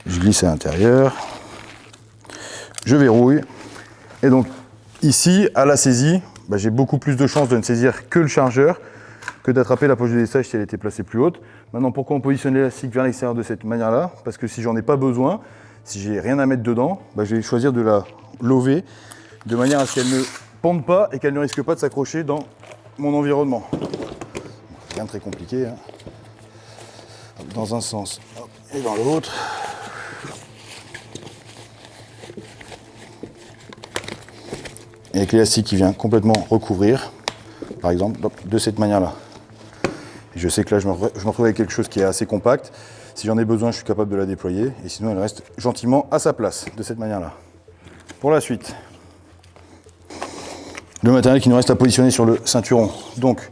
Je glisse à l'intérieur. Je verrouille. Et donc ici, à la saisie, j'ai beaucoup plus de chances de ne saisir que le chargeur que d'attraper la poche de lissage si elle était placée plus haute. Maintenant, pourquoi on positionne l'élastique vers l'extérieur de cette manière-là? Parce que si j'en ai pas besoin, si j'ai rien à mettre dedans, je vais choisir de la lever de manière à ce qu'elle ne pende pas et qu'elle ne risque pas de s'accrocher dans mon environnement. Rien de très compliqué, hein. Dans un sens et dans l'autre. Et avec l'élastique qui vient complètement recouvrir, par exemple, de cette manière-là. Je sais que là, je me retrouve avec quelque chose qui est assez compact. Si j'en ai besoin, je suis capable de la déployer. Et sinon, elle reste gentiment à sa place, de cette manière-là. Pour la suite, le matériel qui nous reste à positionner sur le ceinturon. Donc,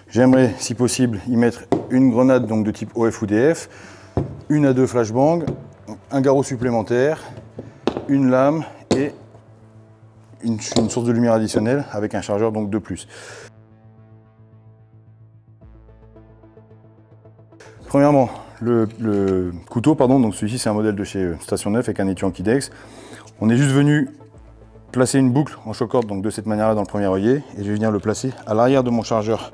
j'aimerais, si possible, y mettre une grenade donc, de type OF ou DF, une à deux flashbangs, un garrot supplémentaire, une lame et une source de lumière additionnelle avec un chargeur donc de plus. Premièrement, le couteau, donc celui-ci c'est un modèle de chez Station 9 avec un étui en Kydex. On est juste venu placer une boucle en choc-corde donc de cette manière-là dans le premier œillet et je vais venir le placer à l'arrière de mon chargeur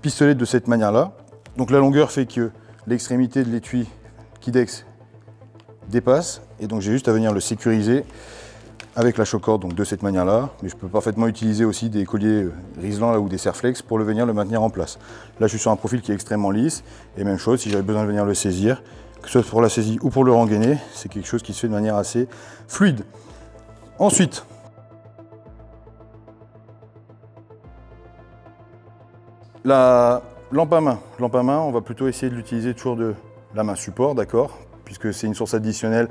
pistolet de cette manière-là. Donc la longueur fait que l'extrémité de l'étui Kydex dépasse et donc j'ai juste à venir le sécuriser avec la choc-corde donc de cette manière-là, mais je peux parfaitement utiliser aussi des colliers Riesland ou des Serflex pour venir le maintenir en place. Là je suis sur un profil qui est extrêmement lisse et même chose, si j'avais besoin de venir le saisir, que ce soit pour la saisie ou pour le rengainer, c'est quelque chose qui se fait de manière assez fluide. Ensuite, la lampe à main. Lampe à main, on va plutôt essayer de l'utiliser toujours de la main support, d'accord, puisque c'est une source additionnelle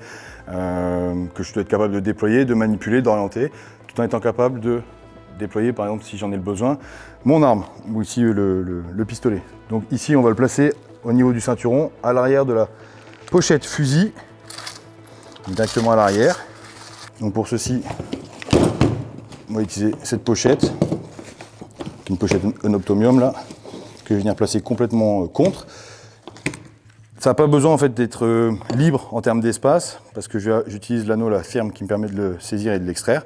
que je dois être capable de déployer, de manipuler, d'orienter, tout en étant capable de déployer, par exemple, si j'en ai le besoin, mon arme, ou ici le pistolet. Donc ici, on va le placer au niveau du ceinturon, à l'arrière de la pochette fusil, directement à l'arrière. Donc pour ceci, on va utiliser cette pochette, une pochette Unoptomium là, que je vais venir placer complètement contre. Ça n'a pas besoin en fait d'être libre en termes d'espace, parce que j'utilise l'anneau la ferme qui me permet de le saisir et de l'extraire.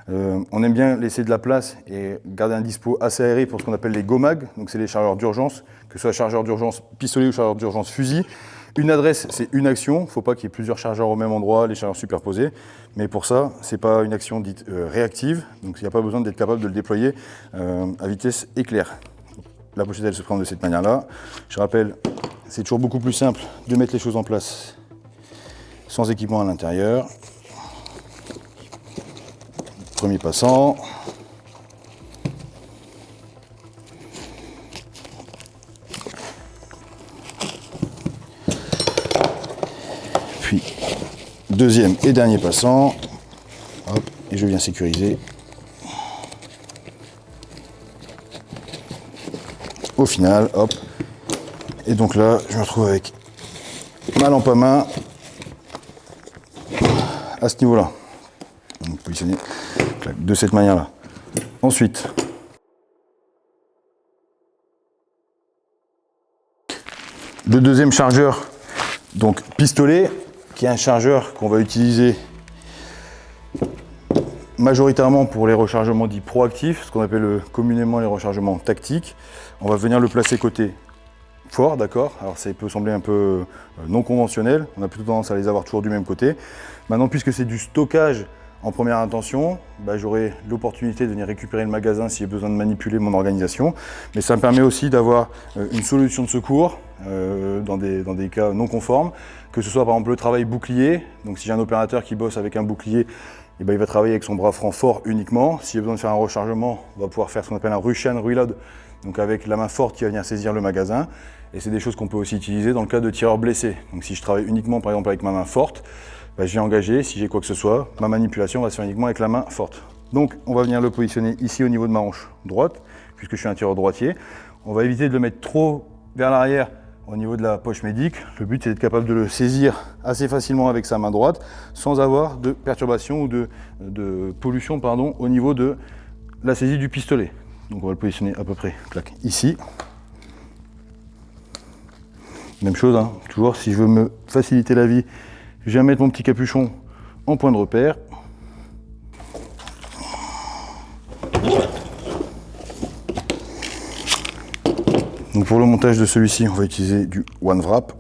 On aime bien laisser de la place et garder un dispo assez aéré pour ce qu'on appelle les GOMAG, donc c'est les chargeurs d'urgence, que ce soit chargeur d'urgence pistolet ou chargeur d'urgence fusil. Une adresse, c'est une action, il ne faut pas qu'il y ait plusieurs chargeurs au même endroit, les chargeurs superposés, mais pour ça, ce n'est pas une action dite réactive, donc il n'y a pas besoin d'être capable de le déployer à vitesse éclair. La pochette, elle se prend de cette manière-là. Je rappelle, c'est toujours beaucoup plus simple de mettre les choses en place sans équipement à l'intérieur. Premier passant. Puis, deuxième et dernier passant. Hop, et je viens sécuriser. Au final, hop. Et donc là, je me retrouve avec ma lampe à main à ce niveau-là. Donc positionné de cette manière-là. Ensuite, le deuxième chargeur, donc pistolet, qui est un chargeur qu'on va utiliser majoritairement pour les rechargements dits proactifs, ce qu'on appelle communément les rechargements tactiques. On va venir le placer côté fort, d'accord. Alors ça peut sembler un peu non conventionnel, on a plutôt tendance à les avoir toujours du même côté. Maintenant, puisque c'est du stockage en première intention, j'aurai l'opportunité de venir récupérer le magasin si j'ai besoin de manipuler mon organisation. Mais ça me permet aussi d'avoir une solution de secours dans des cas non conformes, que ce soit par exemple le travail bouclier. Donc si j'ai un opérateur qui bosse avec un bouclier, il va travailler avec son bras franc fort uniquement. S'il a besoin de faire un rechargement, on va pouvoir faire ce qu'on appelle un Russian Reload, donc avec la main forte qui va venir saisir le magasin. Et c'est des choses qu'on peut aussi utiliser dans le cas de tireurs blessés. Donc si je travaille uniquement par exemple avec ma main forte, bah, j'ai engagé, si j'ai quoi que ce soit, ma manipulation va se faire uniquement avec la main forte. Donc on va venir le positionner ici au niveau de ma hanche droite, puisque je suis un tireur droitier. On va éviter de le mettre trop vers l'arrière au niveau de la poche médique. Le but c'est d'être capable de le saisir assez facilement avec sa main droite, sans avoir de perturbation ou de pollution pardon, au niveau de la saisie du pistolet. Donc on va le positionner à peu près clac, ici. Même chose, hein, toujours si je veux me faciliter la vie, je viens mettre mon petit capuchon en point de repère. Donc pour le montage de celui-ci, on va utiliser du One Wrap.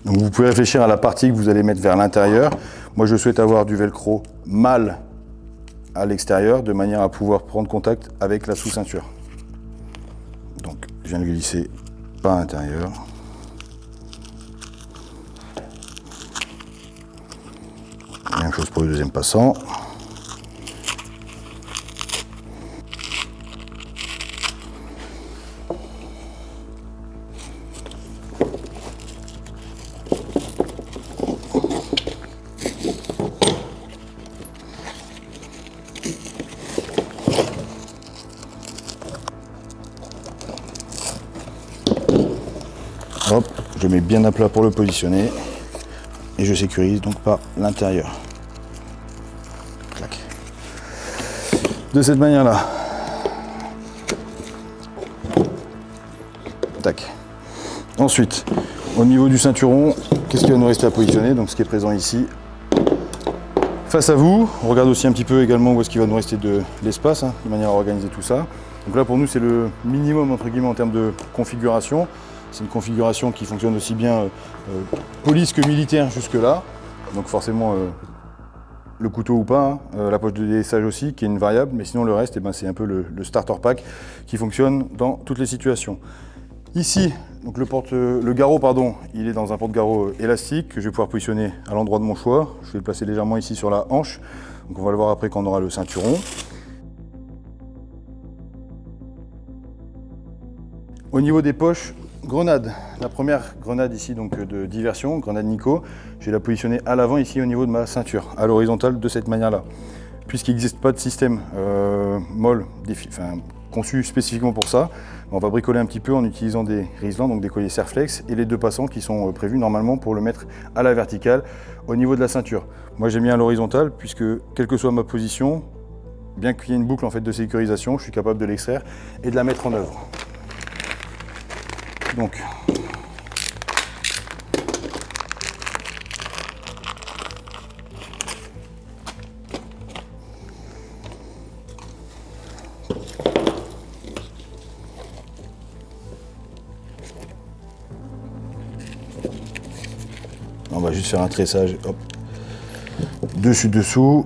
Donc vous pouvez réfléchir à la partie que vous allez mettre vers l'intérieur. Moi je souhaite avoir du velcro mâle à l'extérieur de manière à pouvoir prendre contact avec la sous-ceinture. Donc je viens de glisser par l'intérieur. Même chose pour le deuxième passant. Hop, je mets bien à plat pour le positionner et je sécurise donc par l'intérieur. De cette manière-là. Tac. Ensuite, au niveau du ceinturon, qu'est-ce qui va nous rester à positionner? Donc ce qui est présent ici, face à vous. On regarde aussi un petit peu également où est-ce qu'il va nous rester de l'espace, hein, de manière à organiser tout ça. Donc là pour nous c'est le minimum entre guillemets en termes de configuration. C'est une configuration qui fonctionne aussi bien police que militaire jusque là. Donc forcément le couteau ou pas, hein, la poche de délaissage aussi qui est une variable, mais sinon le reste c'est un peu le starter pack qui fonctionne dans toutes les situations. Ici, donc le garrot pardon, il est dans un porte-garrot élastique que je vais pouvoir positionner à l'endroit de mon choix. Je vais le placer légèrement ici sur la hanche. Donc on va le voir après quand on aura le ceinturon. Au niveau des poches, grenade. La première grenade ici donc de diversion, grenade Nico, je vais la positionner à l'avant ici au niveau de ma ceinture, à l'horizontale de cette manière-là. Puisqu'il n'existe pas de système molle conçu spécifiquement pour ça, on va bricoler un petit peu en utilisant des Riesland, donc des colliers Serflex, et les deux passants qui sont prévus normalement pour le mettre à la verticale au niveau de la ceinture. Moi j'ai mis à l'horizontale puisque quelle que soit ma position, bien qu'il y ait une boucle en fait de sécurisation, je suis capable de l'extraire et de la mettre en œuvre. Donc, on va juste faire un tressage, hop, dessus-dessous.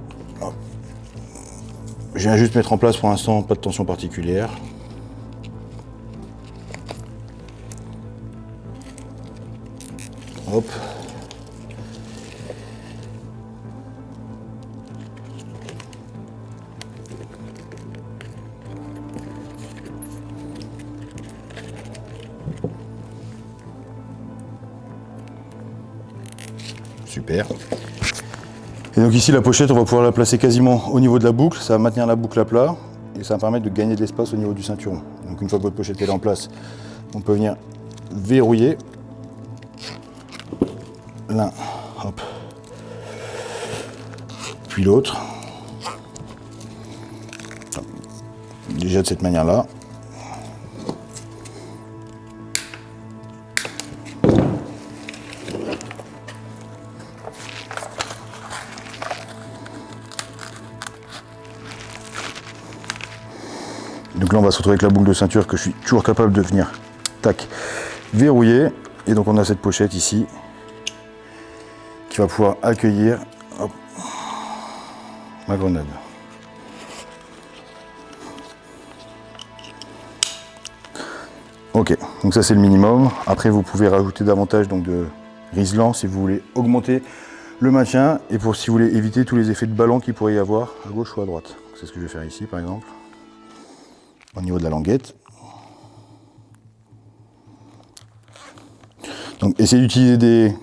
Je viens juste mettre en place pour l'instant, pas de tension particulière. Hop. Super. Et donc ici la pochette, on va pouvoir la placer quasiment au niveau de la boucle. Ça va maintenir la boucle à plat et ça va permettre de gagner de l'espace au niveau du ceinturon. Donc une fois que votre pochette est en place, on peut venir verrouiller. L'un, hop, puis l'autre. Déjà de cette manière-là. Donc là on va se retrouver avec la boucle de ceinture que je suis toujours capable de venir, tac, verrouiller. Et donc on a cette pochette ici qui va pouvoir accueillir hop, ma grenade. Ok, donc ça c'est le minimum. Après vous pouvez rajouter davantage donc, de Riesland si vous voulez augmenter le maintien et si vous voulez éviter tous les effets de ballon qu'il pourrait y avoir à gauche ou à droite. C'est ce que je vais faire ici par exemple. Au niveau de la languette. essayez d'utiliser des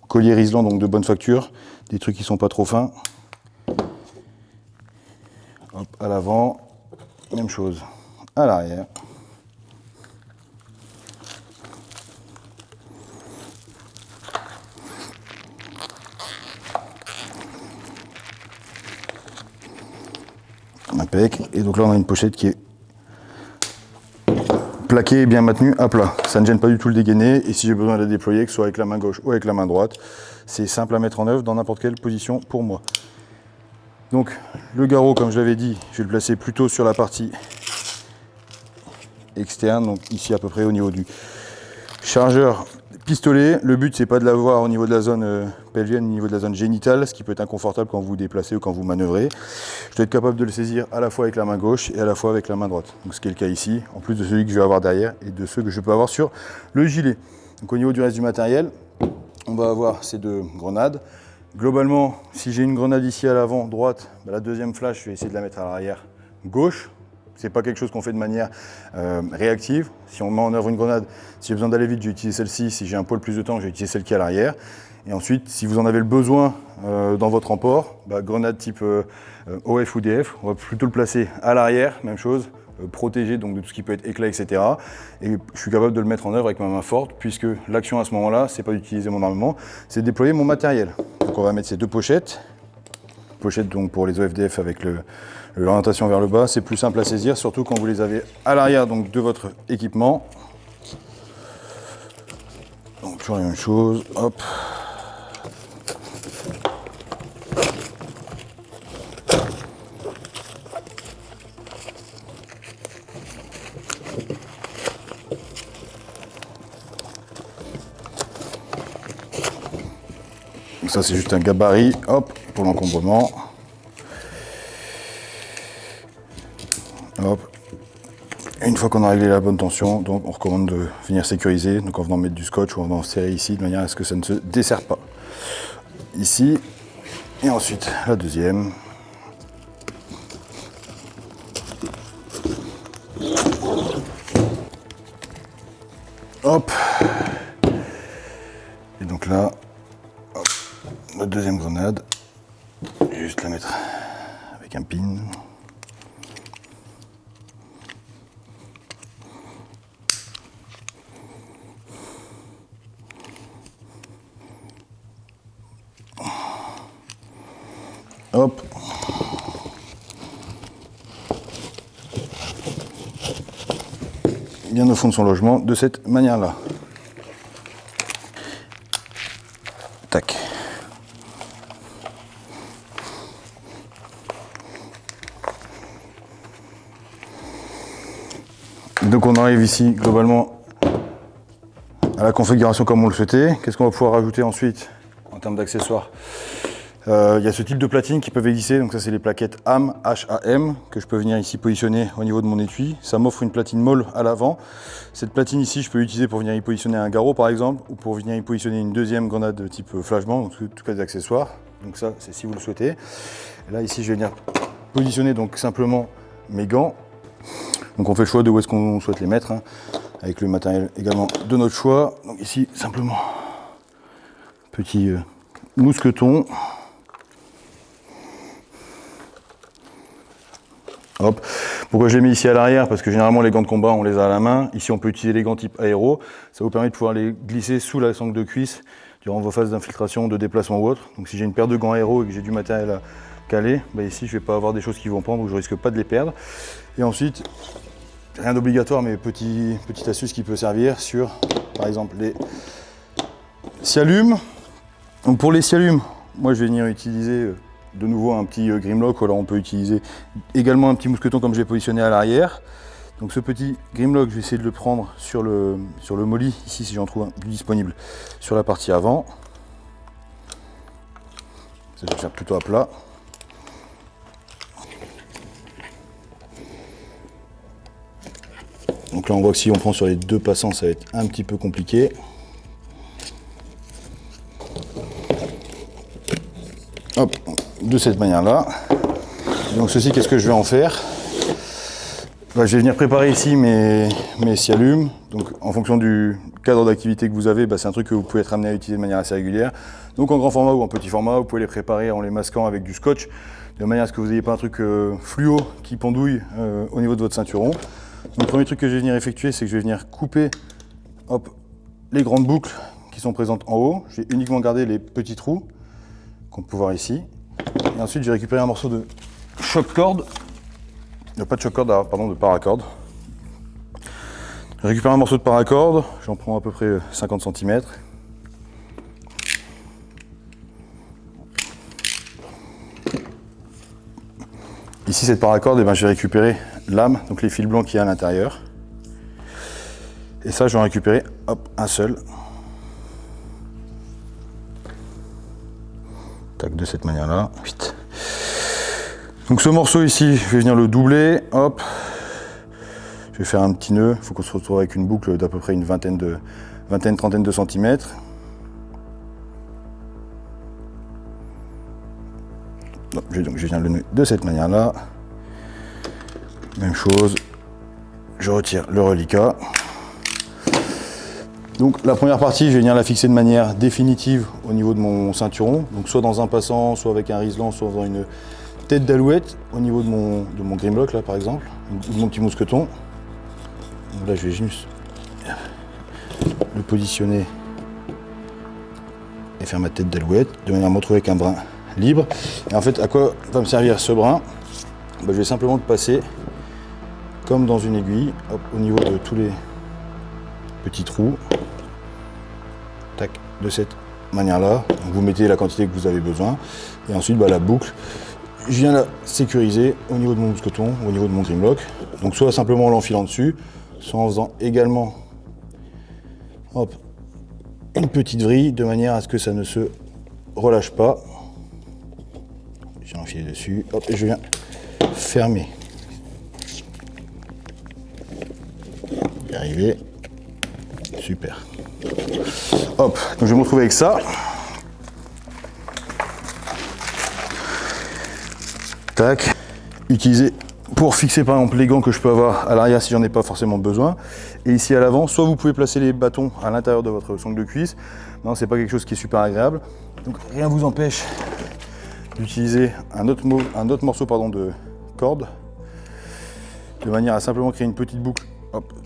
colliers Riesland, donc de bonne facture, des trucs qui sont pas trop fins. Hop, à l'avant, même chose, à l'arrière. Impec. Et donc là on a une pochette qui est plaquée et bien maintenue à plat. Ça ne gêne pas du tout le dégainer, et si j'ai besoin de la déployer, que ce soit avec la main gauche ou avec la main droite, c'est simple à mettre en œuvre dans n'importe quelle position pour moi. Donc le garrot, comme je l'avais dit, je vais le placer plutôt sur la partie externe, donc ici à peu près au niveau du chargeur pistolet. Le but c'est pas de l'avoir au niveau de la zone pelvienne, au niveau de la zone génitale, ce qui peut être inconfortable quand vous vous déplacez ou quand vous manœuvrez. Je dois être capable de le saisir à la fois avec la main gauche et à la fois avec la main droite. Donc ce qui est le cas ici, en plus de celui que je vais avoir derrière et de ceux que je peux avoir sur le gilet. Donc au niveau du reste du matériel, on va avoir ces deux grenades. Globalement, si j'ai une grenade ici à l'avant droite, la deuxième flash, je vais essayer de la mettre à l'arrière gauche. C'est pas quelque chose qu'on fait de manière réactive. Si on met en œuvre une grenade, si j'ai besoin d'aller vite, je vais utiliser celle-ci. Si j'ai un poil plus de temps, je vais utiliser celle qui est à l'arrière. Et ensuite, si vous en avez le besoin dans votre emport, grenade type OF ou DF, on va plutôt le placer à l'arrière, même chose, protégé donc de tout ce qui peut être éclat, etc. Et je suis capable de le mettre en œuvre avec ma main forte, puisque l'action à ce moment-là, c'est pas d'utiliser mon armement, c'est de déployer mon matériel. Donc on va mettre ces deux pochettes. Pochette donc pour les OFDF avec l'orientation vers le bas, c'est plus simple à saisir, surtout quand vous les avez à l'arrière donc de votre équipement. Donc toujours la même chose, hop. Donc ça c'est juste un gabarit, hop, pour l'encombrement. Hop. Une fois qu'on a réglé la bonne tension, donc on recommande de venir sécuriser, donc en venant mettre du scotch ou en venant serrer ici, de manière à ce que ça ne se desserre pas. Ici, et ensuite la deuxième. Hop. Et donc là, hop, notre deuxième grenade, je vais juste la mettre avec un pin. Hop. Bien au fond de son logement, de cette manière-là. Tac. Donc on arrive ici globalement à la configuration comme on le souhaitait. Qu'est-ce qu'on va pouvoir rajouter ensuite en termes d'accessoires? Il y a ce type de platines qui peuvent exister, donc ça c'est les plaquettes HAM, H-A-M, que je peux venir ici positionner au niveau de mon étui. Ça m'offre une platine molle à l'avant. Cette platine ici, je peux l'utiliser pour venir y positionner un garrot par exemple, ou pour venir y positionner une deuxième grenade type flashbang, donc tout cas des accessoires. Donc ça, c'est si vous le souhaitez. Et là ici, je vais venir positionner donc simplement mes gants. Donc on fait le choix de où est-ce qu'on souhaite les mettre, hein, avec le matériel également de notre choix. Donc ici, simplement, petit mousqueton. Hop. Pourquoi je les mets ici à l'arrière? Parce que généralement les gants de combat on les a à la main. Ici on peut utiliser les gants type aéro. Ça vous permet de pouvoir les glisser sous la sangle de cuisse durant vos phases d'infiltration, de déplacement ou autre. Donc si j'ai une paire de gants aéro et que j'ai du matériel à caler, ici je ne vais pas avoir des choses qui vont prendre ou je risque pas de les perdre. Et ensuite, rien d'obligatoire mais petite astuce qui peut servir sur par exemple les scialumes. Donc pour les scialumes, moi je vais venir utiliser de nouveau un petit Grimlock, ou alors on peut utiliser également un petit mousqueton comme je l'ai positionné à l'arrière. Donc ce petit Grimlock, je vais essayer de le prendre sur le molly, ici si j'en trouve un plus disponible, sur la partie avant. Ça je vais faire plutôt à plat. Donc là on voit que si on prend sur les deux passants, ça va être un petit peu compliqué. Hop, de cette manière-là. Donc ceci, qu'est-ce que je vais en faire? Je vais venir préparer ici mes scialumes. Donc en fonction du cadre d'activité que vous avez, c'est un truc que vous pouvez être amené à utiliser de manière assez régulière. Donc en grand format ou en petit format, vous pouvez les préparer en les masquant avec du scotch, de manière à ce que vous n'ayez pas un truc fluo qui pendouille au niveau de votre ceinturon. Donc, le premier truc que je vais venir effectuer, c'est que je vais venir couper les grandes boucles qui sont présentes en haut. Je vais uniquement garder les petits trous qu'on peut voir ici. Et ensuite, je vais récupérer un morceau de choc-corde, pas de choc-corde, pardon, de paracorde. Je récupère un morceau de paracorde, j'en prends à peu près 50 cm. Ici, cette paracorde, je vais récupérer l'âme, donc les fils blancs qu'il y a à l'intérieur. Et ça, je vais en récupérer un seul. Tac, de cette manière-là. Donc ce morceau ici, je vais venir le doubler. Hop. Je vais faire un petit nœud. Il faut qu'on se retrouve avec une boucle d'à peu près une trentaine de centimètres. Donc je viens le nœud de cette manière-là. Même chose. Je retire le reliquat. Donc la première partie, je vais venir la fixer de manière définitive au niveau de mon ceinturon. Donc soit dans un passant, soit avec un riselant, soit dans une tête d'alouette au niveau de mon Grimlock là par exemple, ou de mon petit mousqueton. Donc là je vais juste le positionner et faire ma tête d'alouette de manière à me retrouver avec un brin libre. Et en fait, à quoi va me servir ce brin? Je vais simplement le passer comme dans une aiguille, au niveau de tous les petits trous. Tac, de cette manière-là. Vous mettez la quantité que vous avez besoin. Et ensuite, la boucle, je viens la sécuriser au niveau de mon mousqueton, au niveau de mon Grimlock. Donc soit simplement en l'enfilant dessus, soit en faisant également une petite vrille de manière à ce que ça ne se relâche pas. Je viens enfiler dessus, et je viens fermer. Y arriver. Super. Donc je vais me retrouver avec ça. Tac. Utiliser pour fixer par exemple les gants que je peux avoir à l'arrière si j'en ai pas forcément besoin. Et ici à l'avant, soit vous pouvez placer les bâtons à l'intérieur de votre sangle de cuisse. Non, c'est pas quelque chose qui est super agréable. Donc rien ne vous empêche d'utiliser un autre morceau de corde de manière à simplement créer une petite boucle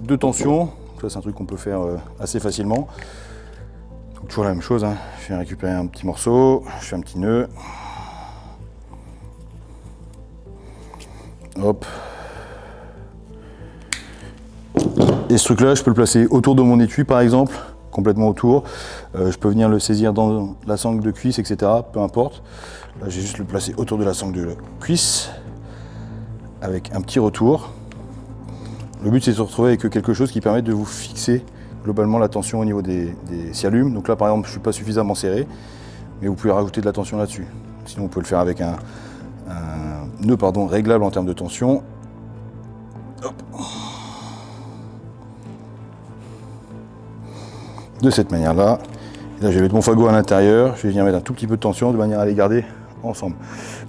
de tension. Ça c'est un truc qu'on peut faire assez facilement. Donc, toujours la même chose, hein. Je viens récupérer un petit morceau, je fais un petit nœud. Hop. Et ce truc là, je peux le placer autour de mon étui par exemple, complètement autour. Je peux venir le saisir dans la sangle de cuisse, etc. Peu importe. Là, j'ai juste le placer autour de la sangle de cuisse avec un petit retour. Le but c'est de se retrouver avec quelque chose qui permet de vous fixer globalement la tension au niveau des scialumes. Donc là par exemple je ne suis pas suffisamment serré, mais vous pouvez rajouter de la tension là-dessus. Sinon vous pouvez le faire avec un nœud réglable en termes de tension. Hop. De cette manière-là. Là je vais mettre mon fagot à l'intérieur, je vais venir mettre un tout petit peu de tension de manière à les garder ensemble.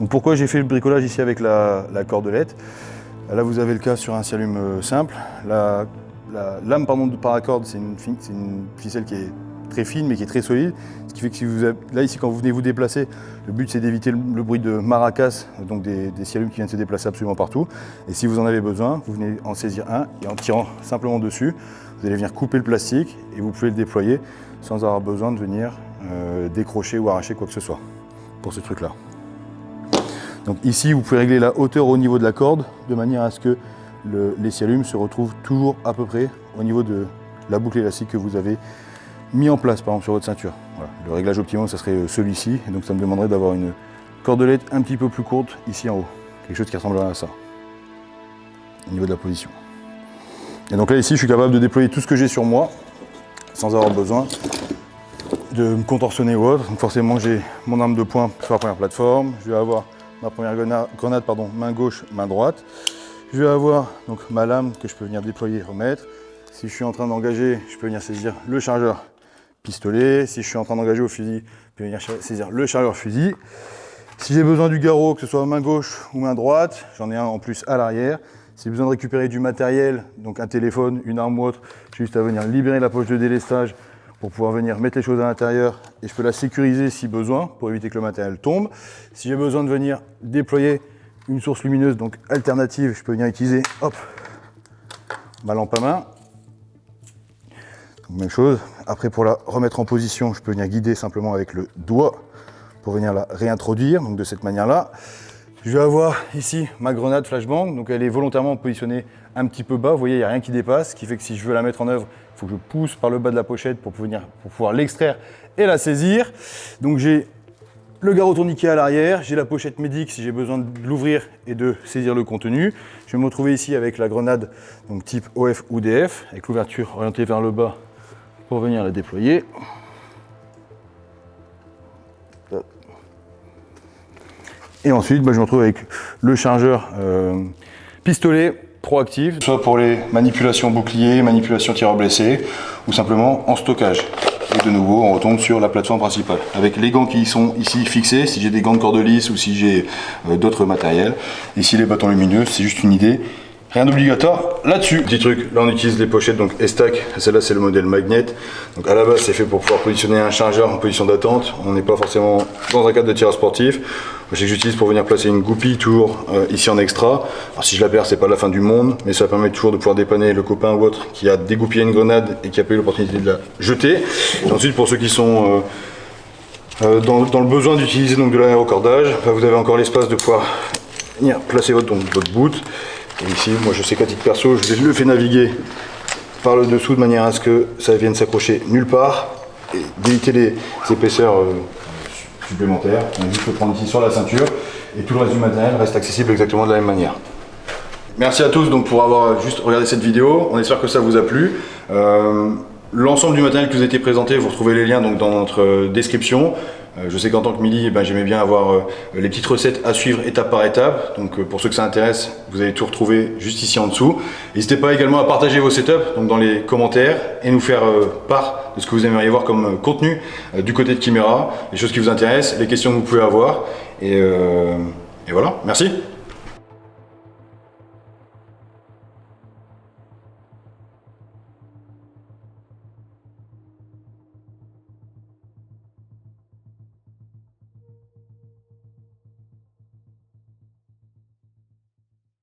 Donc pourquoi j'ai fait le bricolage ici avec la cordelette? Là vous avez le cas sur un scialume simple. La lame de paracorde, c'est une ficelle qui est très fine mais qui est très solide. Ce qui fait que si vous avez, là ici quand vous venez vous déplacer, le but c'est d'éviter le bruit de maracas, donc des scialumes qui viennent se déplacer absolument partout. Et si vous en avez besoin, vous venez en saisir un et en tirant simplement dessus, vous allez venir couper le plastique et vous pouvez le déployer sans avoir besoin de venir décrocher ou arracher quoi que ce soit pour ce truc là. Donc ici vous pouvez régler la hauteur au niveau de la corde de manière à ce que les scialumes se retrouvent toujours à peu près au niveau de la boucle élastique que vous avez mis en place par exemple sur votre ceinture. Voilà. Le réglage optimum ça serait celui-ci, et donc ça me demanderait d'avoir une cordelette un petit peu plus courte ici en haut, quelque chose qui ressemblerait à ça au niveau de la position. Et donc là ici je suis capable de déployer tout ce que j'ai sur moi sans avoir besoin de me contorsionner ou autre. Donc forcément j'ai mon arme de poing sur la première plateforme, je vais avoir ma première grenade, main gauche, main droite. Je vais avoir donc ma lame que je peux venir déployer et remettre. Si je suis en train d'engager, je peux venir saisir le chargeur pistolet. Si je suis en train d'engager au fusil, je peux venir saisir le chargeur fusil. Si j'ai besoin du garrot, que ce soit main gauche ou main droite, j'en ai un en plus à l'arrière. Si j'ai besoin de récupérer du matériel, donc un téléphone, une arme ou autre, j'ai juste à venir libérer la poche de délestage pour pouvoir venir mettre les choses à l'intérieur et je peux la sécuriser si besoin pour éviter que le matériel tombe. Si j'ai besoin de venir déployer une source lumineuse, donc alternative, je peux venir utiliser hop, ma lampe à main. Donc, même chose. Après, pour la remettre en position, je peux venir guider simplement avec le doigt pour venir la réintroduire, donc de cette manière-là. Je vais avoir ici ma grenade flashbang, donc elle est volontairement positionnée un petit peu bas, vous voyez, il n'y a rien qui dépasse, ce qui fait que si je veux la mettre en œuvre, il faut que je pousse par le bas de la pochette pour pouvoir l'extraire et la saisir. Donc j'ai le garrot tourniquet à l'arrière, j'ai la pochette médic si j'ai besoin de l'ouvrir et de saisir le contenu. Je vais me retrouver ici avec la grenade donc type OF ou DF, avec l'ouverture orientée vers le bas pour venir la déployer. Et ensuite, je me retrouve avec le chargeur pistolet proactif, soit pour les manipulations bouclier, manipulations tireur blessé, ou simplement en stockage. Et de nouveau, on retombe sur la plateforme principale. Avec les gants qui sont ici fixés, si j'ai des gants de corde lisse ou si j'ai d'autres matériels. Ici, les bâtons lumineux, c'est juste une idée. Rien d'obligatoire là-dessus. Petit truc, là on utilise les pochettes donc Estac, celle-là c'est le modèle Magnet. Donc à la base c'est fait pour pouvoir positionner un chargeur en position d'attente. On n'est pas forcément dans un cadre de tireur sportif. Je sais que j'utilise pour venir placer une goupille toujours ici en extra. Alors si je la perds c'est pas la fin du monde, mais ça permet toujours de pouvoir dépanner le copain ou autre qui a dégoupillé une grenade et qui a pas eu l'opportunité de la jeter. Et ensuite pour ceux qui sont dans le besoin d'utiliser donc de l'aérocordage, vous avez encore l'espace de pouvoir venir placer votre boot. Et ici, moi je sais qu'à titre perso, je le fais naviguer par le dessous de manière à ce que ça vienne s'accrocher nulle part et d'éviter les épaisseurs supplémentaires. On va juste le prendre ici sur la ceinture et tout le reste du matériel reste accessible exactement de la même manière. Merci à tous donc pour avoir juste regardé cette vidéo. On espère que ça vous a plu. L'ensemble du matériel qui vous a été présenté, vous retrouvez les liens donc dans notre description. Je sais qu'en tant que Mili, j'aimais bien avoir les petites recettes à suivre étape par étape. Donc pour ceux que ça intéresse, vous allez tout retrouver juste ici en dessous. N'hésitez pas également à partager vos setups donc dans les commentaires et nous faire part de ce que vous aimeriez voir comme contenu du côté de Chimera, les choses qui vous intéressent, les questions que vous pouvez avoir. Et voilà, merci.